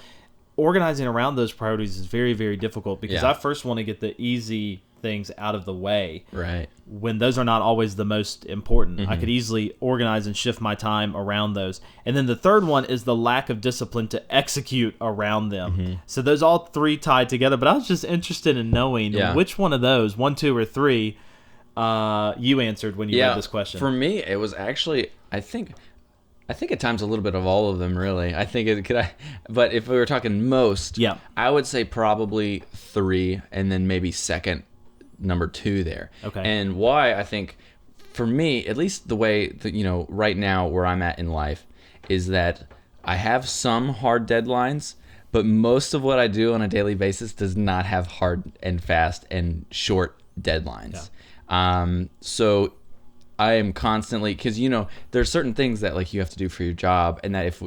Organizing around those priorities is very, very difficult because I first want to get the easy things out of the way. Right. When those are not always the most important. I could easily organize and shift my time around those. And then the third one is the lack of discipline to execute around them. So those all three tied together, but I was just interested in knowing which one of those, 1, 2, or 3, you answered when you read this question. For me, it was actually, I think at times a little bit of all of them, really. But if we were talking most, I would say probably 3, and then maybe second, number 2 there. Okay. And why, I think, for me, at least the way that, right now where I'm at in life, is that I have some hard deadlines, but most of what I do on a daily basis does not have hard and fast and short deadlines. So I am constantly, because there's certain things that like you have to do for your job, and that if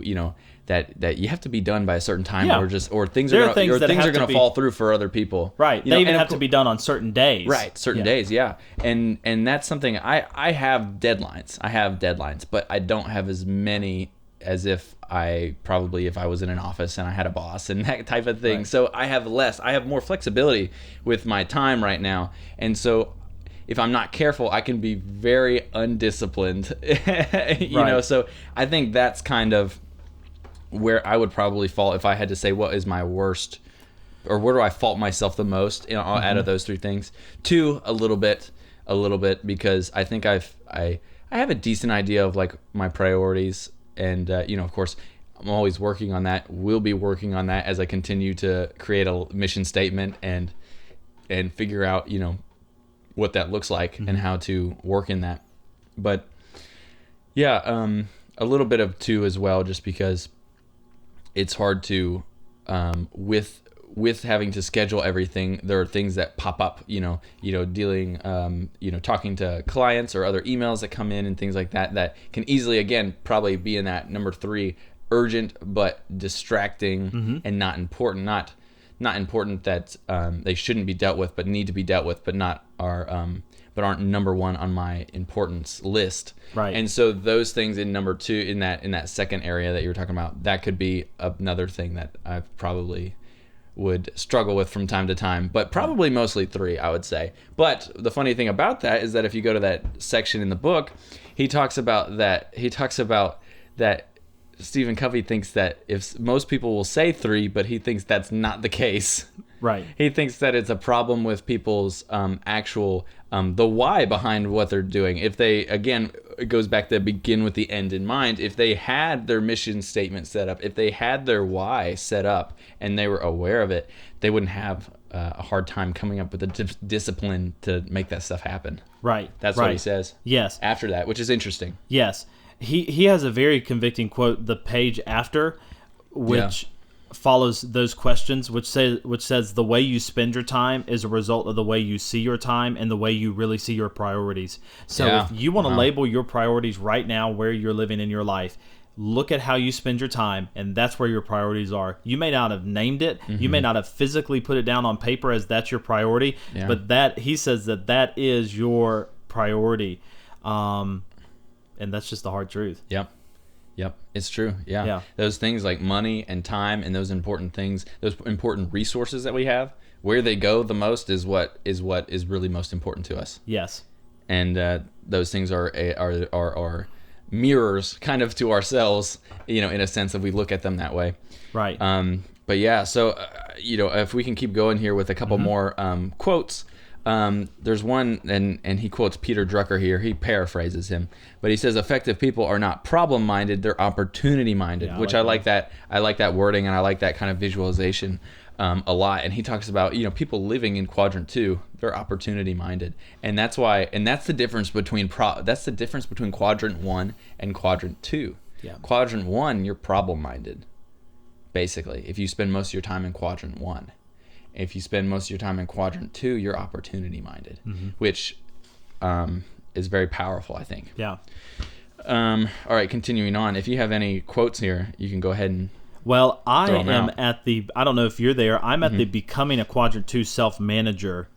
that you have to be done by a certain time, or things are going to fall through for other people. Right. They even have to be done on certain days. Right. Certain days. Yeah. And that's something I have deadlines, but I don't have as many as if I was in an office and I had a boss and that type of thing. Right. So I have more flexibility with my time right now. And so if I'm not careful, I can be very undisciplined, so I think that's kind of where I would probably fall if I had to say what is my worst, or where do I fault myself the most out of those 3 things. 2, a little bit, because I think I have a decent idea of like my priorities, and of course I'm always working on that. We'll be working on that as I continue to create a mission statement and figure out what that looks like and how to work in that. But a little bit of 2 as well, just because it's hard to with having to schedule everything. There are things that pop up, dealing, talking to clients or other emails that come in and things like that can easily, again, probably be in that number 3, urgent but distracting and not important. Not important that they shouldn't be dealt with, but need to be dealt with, but aren't number 1 on my importance list. Right. And so those things in number 2, in that second area that you were talking about, that could be another thing that I probably would struggle with from time to time, but probably mostly 3, I would say. But the funny thing about that is that if you go to that section in the book, he talks about that Stephen Covey thinks that if most people will say 3, but he thinks that's not the case. Right. He thinks that it's a problem with people's actual the why behind what they're doing. If they, again, it goes back to begin with the end in mind. If they had their mission statement set up, if they had their why set up and they were aware of it, they wouldn't have a hard time coming up with the discipline to make that stuff happen. Right. That's what he says. Yes. After that, which is interesting. Yes. He has a very convicting quote, the page after, which follows those questions, which says the way you spend your time is a result of the way you see your time and the way you really see your priorities. So if you want to label your priorities right now where you're living in your life, look at how you spend your time, and that's where your priorities are. You may not have named it, you may not have physically put it down on paper as that's your priority, but he says that is your priority. And that's just the hard truth. Yep. Yep, it's true. Yeah. Yeah. Those things like money and time and those important things, those important resources that we have, where they go the most is what is really most important to us. Yes. And those things are mirrors kind of to ourselves, in a sense, if we look at them that way. Right. But yeah, so if we can keep going here with a couple more quotes. There's one, and he quotes Peter Drucker here. He paraphrases him, but he says, "Effective people are not problem-minded; they're opportunity-minded." Yeah, which I like that. I like that wording, and I like that kind of visualization a lot. And he talks about people living in quadrant 2. They're opportunity-minded, and that's why. And that's the difference between quadrant 1 and quadrant 2. Yeah. Quadrant 1, you're problem-minded. Basically, if you spend most of your time in quadrant 1. If you spend most of your time in quadrant 2, you're opportunity-minded, which is very powerful, I think. Yeah. All right, continuing on. If you have any quotes here, you can go ahead and Well, I throw 'em am out. at the, I don't know if you're there, I'm at the becoming a quadrant 2 self-manager,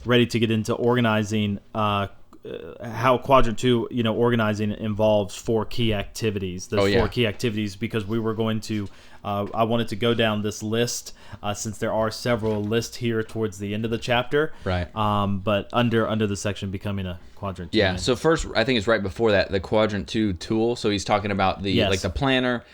ready to get into organizing, how quadrant 2, organizing involves 4 key activities. Those 4 key activities, because we were going to, I wanted to go down this list, since there are several lists here towards the end of the chapter. Right. But under the section becoming a quadrant 2. Yeah. So first, I think it's right before that, the quadrant 2 tool. So he's talking about the Yes. like the planner,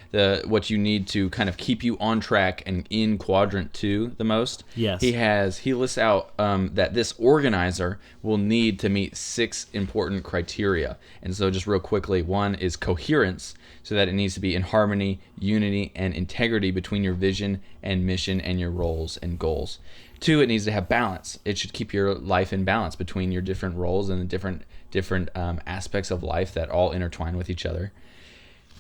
what you need to kind of keep you on track and in quadrant 2 the most. Yes. He lists out that this organizer will need to meet 6 important criteria. And so just real quickly, 1 is coherence, so that it needs to be in harmony, unity, and integrity between your vision and mission and your roles and goals. 2, it needs to have balance. It should keep your life in balance between your different roles and the different aspects of life that all intertwine with each other.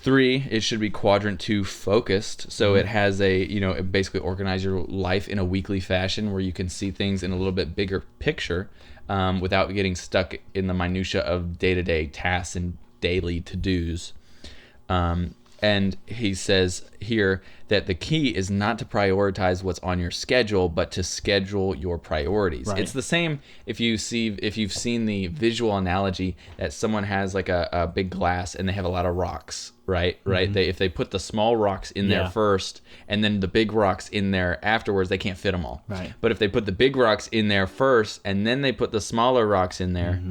3, it should be quadrant 2 focused. So it has it basically organize your life in a weekly fashion where you can see things in a little bit bigger picture without getting stuck in the minutia of day-to-day tasks and daily to-dos. And he says here that the key is not to prioritize what's on your schedule, but to schedule your priorities. Right. It's the same if you've seen the visual analogy that someone has like a big glass and they have a lot of rocks, right? If they put the small rocks in there first and then the big rocks in there afterwards, they can't fit them all. Right. But if they put the big rocks in there first and then they put the smaller rocks in there,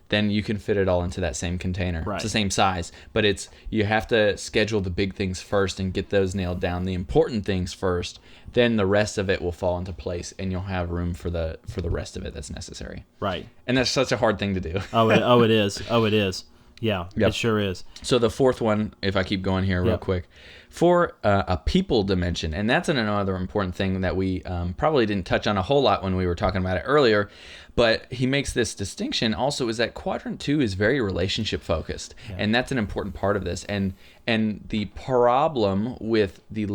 then you can fit it all into that same container. Right. It's the same size, but you have to schedule the big things first and get those nailed down, the important things first. Then the rest of it will fall into place, and you'll have room for the rest of it that's necessary. Right. And that's such a hard thing to do. It is. Yeah, Yep. It sure is. So the 4th one, if I keep going here real quick, for a people dimension, and that's another important thing that we probably didn't touch on a whole lot when we were talking about it earlier, but he makes this distinction also, is that quadrant 2 is very relationship focused, and that's an important part of this. And the problem with the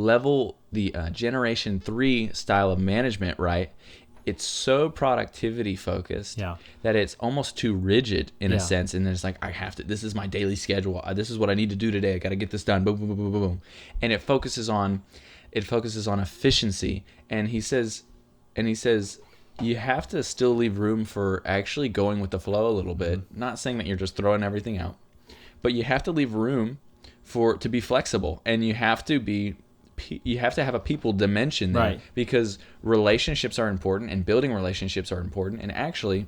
generation 3 style of management, right? It's so productivity focused that it's almost too rigid in a sense. And then it's like, this is my daily schedule. This is what I need to do today. I got to get this done. Boom, boom, boom, boom, boom, boom. And it focuses on efficiency. And he says, you have to still leave room for actually going with the flow a little bit. Not saying that you're just throwing everything out, but you have to leave room to be flexible, and you have to have a people dimension there, right? Because relationships are important, and building relationships are important. And actually,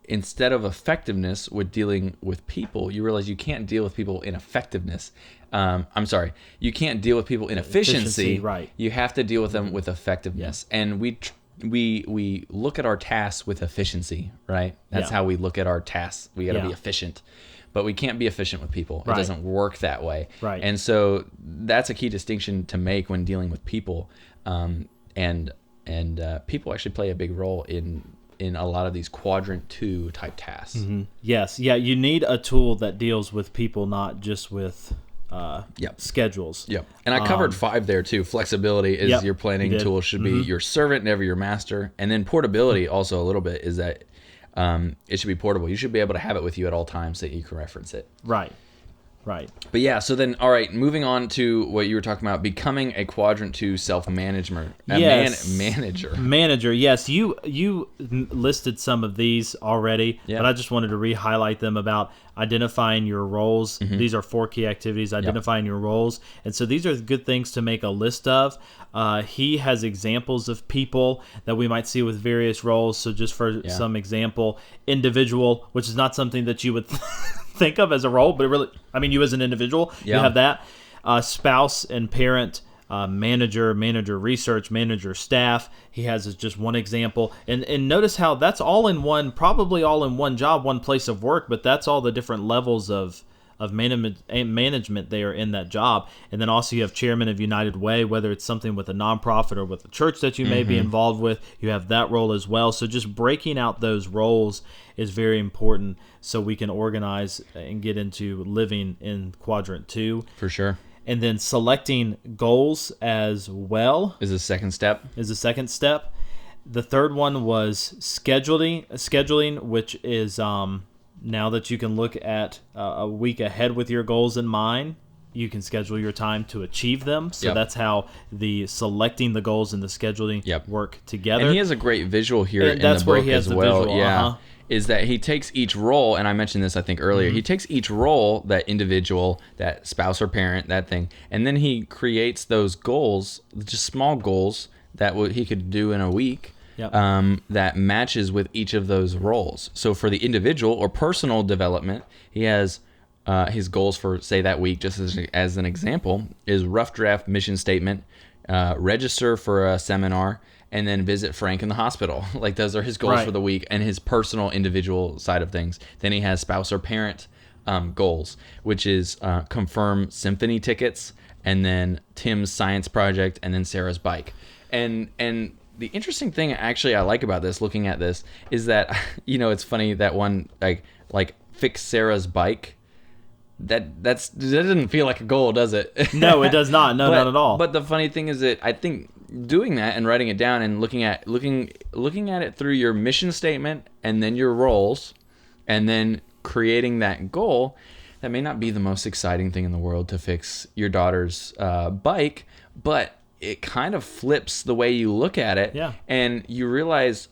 instead of effectiveness with dealing with people, you realize you can't deal with people in effectiveness. You can't deal with people in efficiency. Right. You have to deal with them with effectiveness. Yeah. And we look at our tasks with efficiency, right? That's how we look at our tasks. We got to be efficient. But we can't be efficient with people. It doesn't work that way. Right. And so that's a key distinction to make when dealing with people. And people actually play a big role in a lot of these quadrant 2 type tasks. Mm-hmm. Yes. Yeah. You need a tool that deals with people, not just with schedules. Yep. And I covered 5 there too. Flexibility is your planning tool should be your servant, never your master. And then portability also a little bit is that it should be portable. You should be able to have it with you at all times so that you can reference it. Right. Right. But yeah, so then, all right, moving on to what you were talking about, becoming a quadrant 2 self-management manager. Manager, yes. You listed some of these already, Yeah. but I just wanted to re-highlight them about identifying your roles. These are 4 key activities, identifying your roles. And so these are good things to make a list of. He has examples of people that we might see with various roles. So just for some example, individual, which is not something that you would think of as a role, but really, I mean, you as an individual, you have that. Spouse and parent, manager research, manager staff. He has just one example. And notice how that's all in one, probably all in one job, one place of work, but that's all the different levels of management there in that job. And then also you have chairman of United Way, whether it's something with a nonprofit or with a church that you may be involved with, you have that role as well. So just breaking out those roles is very important so we can organize and get into living in quadrant 2. For sure. And then selecting goals as well Is the second step. The third one was scheduling, which is now that you can look at a week ahead with your goals in mind, you can schedule your time to achieve them. So that's how the selecting the goals and the scheduling work together. And he has a great visual here in that's the where book he has as the well. visual, Is that he takes each role, and I mentioned this I think earlier, he takes each role, that individual, that spouse or parent, that thing, and then he creates those goals, just small goals that he could do in a week. That matches with each of those roles. So for the individual or personal development, he has his goals for, say, that week, just as an example, is rough draft mission statement, register for a seminar, and then visit Frank in the hospital. Like, those are his goals for the week and his personal individual side of things. Then he has spouse or parent goals, which is confirm symphony tickets, and then Tim's science project, and then Sarah's bike. And the interesting thing actually I like about this, looking at this, is that, it's funny that one, like fix Sarah's bike, that doesn't feel like a goal, does it? No, it does not. No, not at all. But the funny thing is that I think doing that and writing it down and looking at it through your mission statement and then your roles, and then creating that goal, that may not be the most exciting thing in the world to fix your daughter's bike, but it kind of flips the way you look at it, and you realize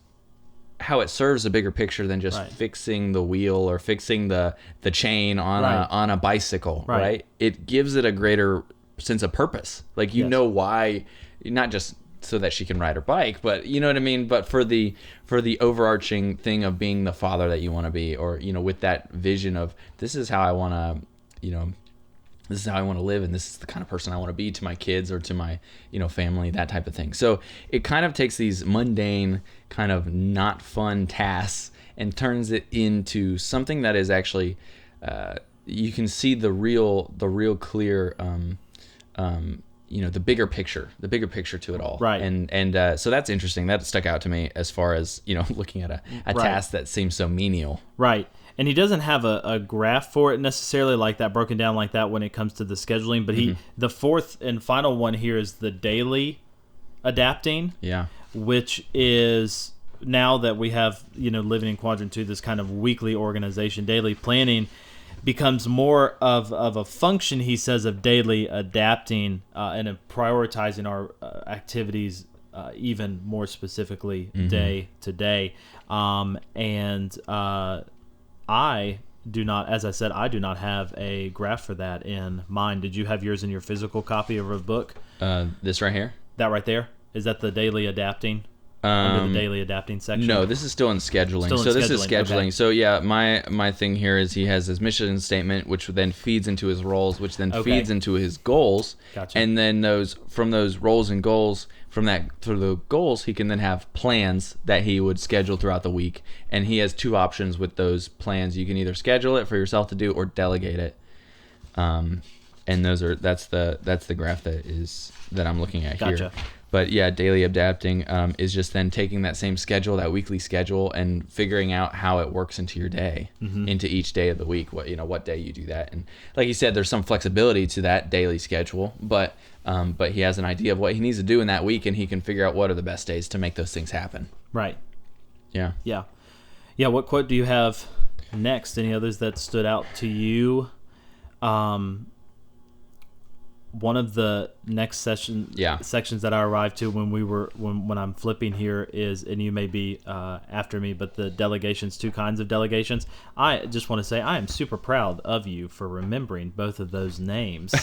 how it serves a bigger picture than just fixing the wheel or fixing the chain on a bicycle, right? It gives it a greater sense of purpose. Like, you know why, not just so that she can ride her bike, but you know what I mean? But for the overarching thing of being the father that you want to be, or, with that vision of, this is how I want to, this is how I want to live, and this is the kind of person I want to be to my kids or to my, family, that type of thing. So it kind of takes these mundane, kind of not fun tasks and turns it into something that is actually, you can see the real clear, the bigger picture to it all. Right. And so that's interesting. That stuck out to me as far as, looking at a task that seems so menial. Right. And he doesn't have a graph for it necessarily like that, broken down like that when it comes to the scheduling. But the fourth and final one here is the daily adapting. Yeah. Which is, now that we have, living in quadrant 2, this kind of weekly organization, daily planning becomes more of a function, he says, of daily adapting and of prioritizing our activities even more specifically day to day. I do not, as I said, I do not have a graph for that in mind. Did you have yours in your physical copy of a book? This right here? That right there? Is that the daily adapting? Under the daily adapting section? No, this is still in scheduling. This is scheduling. Okay. So yeah, my thing here is he has his mission statement, which then feeds into his roles, which then feeds into his goals. Gotcha. And then from those roles and goals, through the goals, he can then have plans that he would schedule throughout the week. And he has 2 options with those plans. You can either schedule it for yourself to do or delegate it. And that's the graph that I'm looking at here. But yeah, daily adapting is just then taking that same schedule, that weekly schedule, and figuring out how it works into your day, into each day of the week. What day you do that, and like you said, there's some flexibility to that daily schedule, but he has an idea of what he needs to do in that week, and he can figure out what are the best days to make those things happen. Right. Yeah. What quote do you have next? Any others that stood out to you? one of the next sections that I arrived to when I'm flipping here is, and you may be after me, but the delegations, 2 kinds of delegations. I just want to say I am super proud of you for remembering both of those names.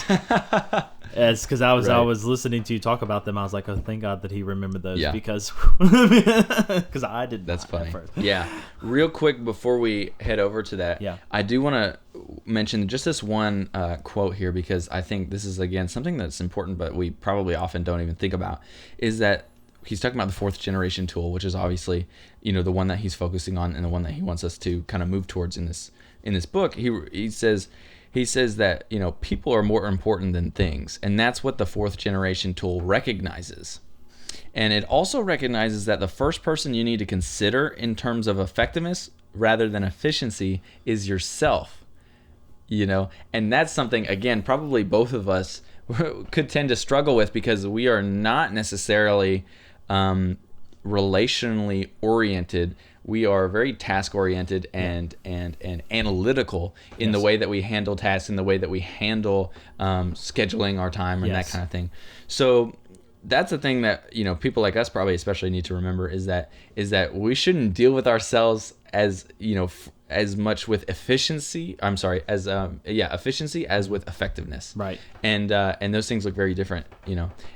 Because I was listening to you talk about them, I was like, oh, thank God that he remembered those because I did. That's funny. Yeah. Real quick before we head over to that, I do want to mention just this one quote here, because I think this is, again, something that's important, but we probably often don't even think about, is that he's talking about the 4th generation tool, which is obviously, the one that he's focusing on and the one that he wants us to kind of move towards in this book. He says that, people are more important than things, and that's what the 4th generation tool recognizes. And it also recognizes that the first person you need to consider in terms of effectiveness rather than efficiency is yourself. And that's something, again, probably both of us could tend to struggle with, because we are not necessarily relationally oriented. We are very task oriented and analytical in the way that we handle tasks, in the way that we handle scheduling our time and that kind of thing. So that's the thing that people like us probably especially need to remember, is that we shouldn't deal with ourselves as as much with efficiency. Efficiency as with effectiveness. Right. And those things look very different.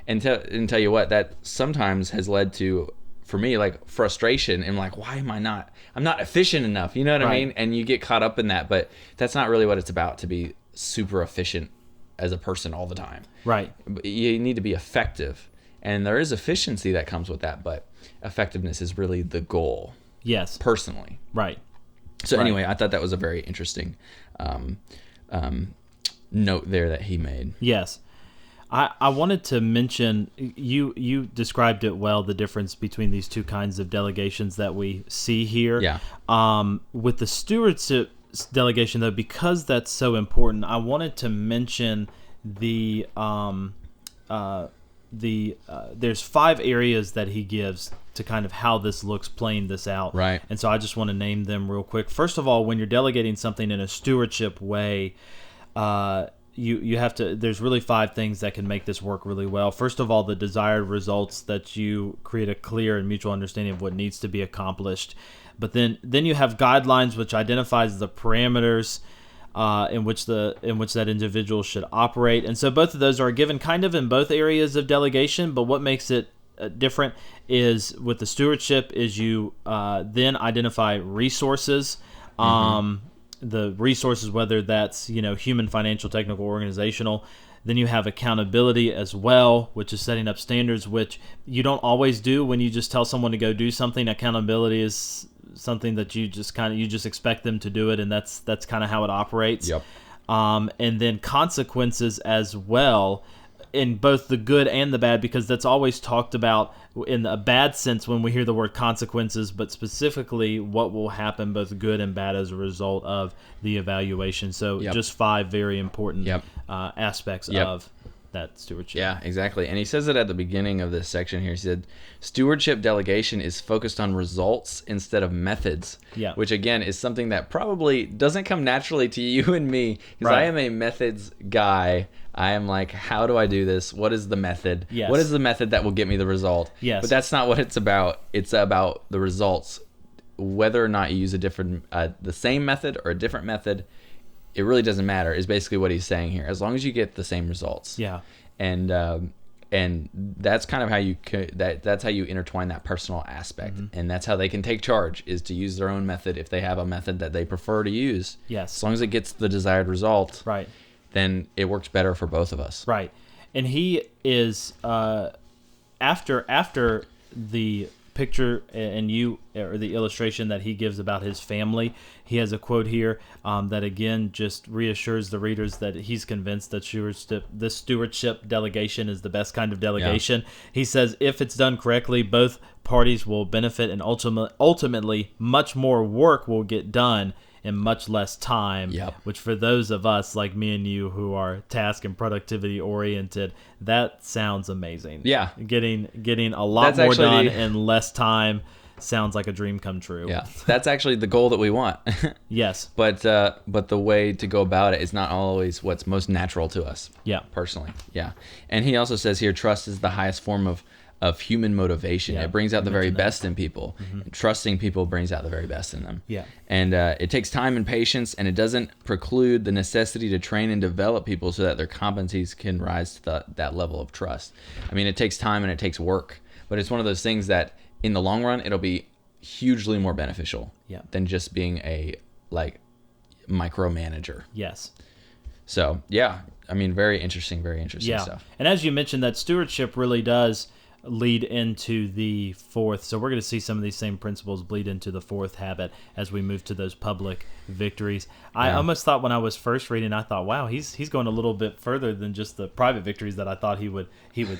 And tell you what, that sometimes has led to, for me, like frustration, and like, why am I'm not efficient enough? You know what I mean? And you get caught up in that, but that's not really what it's about, to be super efficient as a person all the time. Right. You need to be effective, and there is efficiency that comes with that, but effectiveness is really the goal. Yes. Personally. Right. So anyway, I thought that was a very interesting note there that he made. Yes. I wanted to mention, you described it well, the difference between these 2 kinds of delegations that we see here. Yeah. With the stewardship delegation, though, because that's so important, I wanted to mention there's 5 areas that he gives to kind of how this looks, playing this out. Right. And so I just want to name them real quick. First of all, when you're delegating something in a stewardship way, you have to, there's really 5 things that can make this work really well. First of all, the desired results, that you create a clear and mutual understanding of what needs to be accomplished. But then you have guidelines, which identifies the parameters in which that individual should operate. And so both of those are given kind of in both areas of delegation, but what makes it different is with the stewardship is you then identify resources, the resources, whether that's human, financial, technical, organizational. Then you have accountability as well, which is setting up standards, which you don't always do when you just tell someone to go do something. Accountability is something that you just expect them to do it, and that's kind of how it operates. Yep. And then consequences as well, in both the good and the bad, because that's always talked about in a bad sense when we hear the word consequences, but specifically what will happen both good and bad as a result of the evaluation. So just 5 very important aspects of that stewardship. Yeah, exactly. And he says it at the beginning of this section here. He said, stewardship delegation is focused on results instead of methods, which again is something that probably doesn't come naturally to you and me, because I am a methods guy. I am like, how do I do this? What is the method? Yes. What is the method that will get me the result? Yes. But that's not what it's about. It's about the results. Whether or not you use a different, the same method or a different method, it really doesn't matter, is basically what he's saying here. As long as you get the same results. Yeah. And that's kind of how that's how you intertwine that personal aspect. Mm-hmm. And that's how they can take charge, is to use their own method if they have a method that they prefer to use. Yes. As long as it gets the desired result. Right. Then it works better for both of us. Right. And he is after the picture and the illustration that he gives about his family, he has a quote here that again just reassures the readers that he's convinced that this stewardship delegation is the best kind of delegation. Yeah. He says, if it's done correctly, both parties will benefit, and ultimately much more work will get done in much less time, which for those of us like me and you who are task and productivity oriented, that sounds amazing. Yeah. Getting a lot more done in less time. sounds like a dream come true. Yeah, that's actually the goal that we want. Yes. But the way to go about it is not always what's most natural to us. Yeah. Personally. Yeah. And he also says here, trust is the highest form of human motivation. Yeah, It brings out the very mentioned that. best in people. And trusting people brings out the very best in them. Yeah. And it takes time and patience, and it doesn't preclude the necessity to train and develop people so that their competencies can rise to that level of trust. I mean, it takes time and it takes work, but it's one of those things that in the long run, it'll be hugely more beneficial than just being a micromanager. Yes. So, yeah, I mean, very interesting stuff. And as you mentioned, that stewardship really does lead into the fourth. So we're going to see some of these same principles bleed into the fourth habit as we move to those public victories. I almost thought when I was first reading, I thought, wow, he's going a little bit further than just the private victories that I thought he would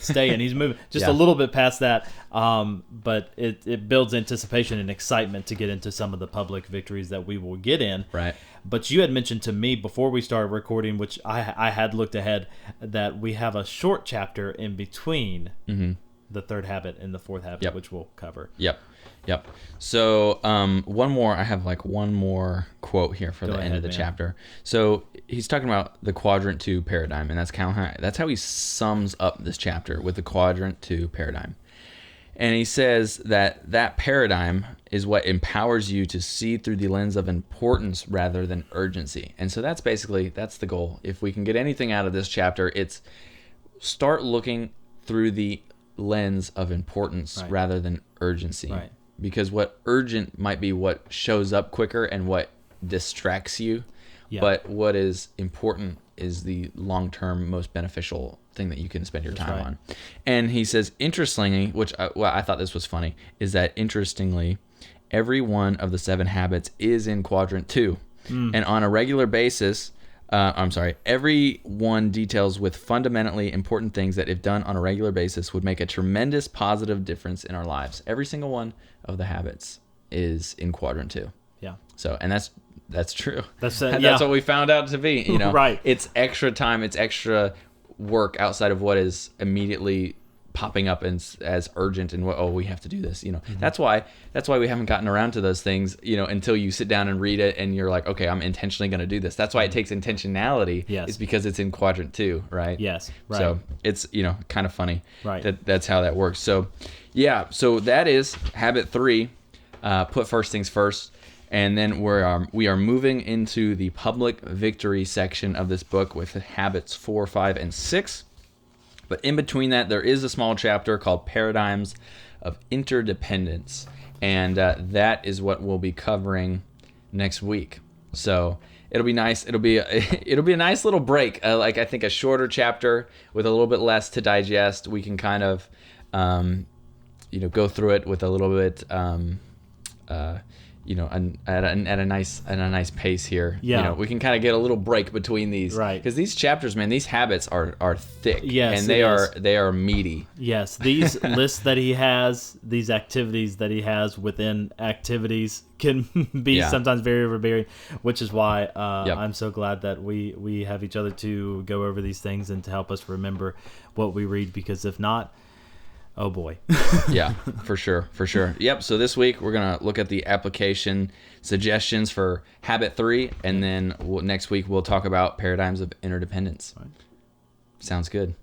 stay, and he's moving just a little bit past that. But it builds anticipation and excitement to get into some of the public victories that we will get in. Right. But you had mentioned to me before we started recording, which I had looked ahead, that we have a short chapter in between the third habit and the fourth habit, which we'll cover. Yep. So I have one more quote here for the end of the chapter. So he's talking about the quadrant 2 paradigm, and that's how he sums up this chapter with the quadrant 2 paradigm. And he says that paradigm is what empowers you to see through the lens of importance rather than urgency. And so that's the goal. If we can get anything out of this chapter, it's start looking through the lens of importance rather than urgency. Right. Because what urgent might be what shows up quicker and what distracts you. Yeah. But what is important is the long-term most beneficial thing that you can spend your time on. And he says, interestingly, which I thought this was funny, is that interestingly, every one of the 7 habits is in quadrant 2. And on a regular basis, every one details with fundamentally important things that if done on a regular basis would make a tremendous positive difference in our lives. Every single one of the habits is in quadrant 2. Yeah. So, and that's true. That's what we found out to be, Right. It's extra time, it's extra work outside of what is immediately popping up as urgent and we have to do this. That's why we haven't gotten around to those things, until you sit down and read it and you're like, okay, I'm intentionally going to do this. That's why it takes intentionality. Yes. Is because it's in quadrant 2, right? Yes. Right. So it's kind of funny. Right. That's how that works. So yeah. So that is habit 3. Put first things first. And then we are moving into the public victory section of this book with habits 4, 5, and 6. But in between that, there is a small chapter called Paradigms of Interdependence. And that is what we'll be covering next week. So it'll be nice. It'll be a nice little break. I think a shorter chapter with a little bit less to digest. We can kind of, go through it with a little bit, at a nice pace here. Yeah. We can kind of get a little break between these. Right. Because these chapters, man, these habits are thick. Yes, and they are meaty. Yes. These lists that he has, these activities that he has within activities can be sometimes very overbearing, which is why I'm so glad that we have each other to go over these things and to help us remember what we read, because if not, oh boy. Yeah, for sure. Yep. So this week we're going to look at the application suggestions for habit 3, and then next week we'll talk about paradigms of interdependence. Right. Sounds good.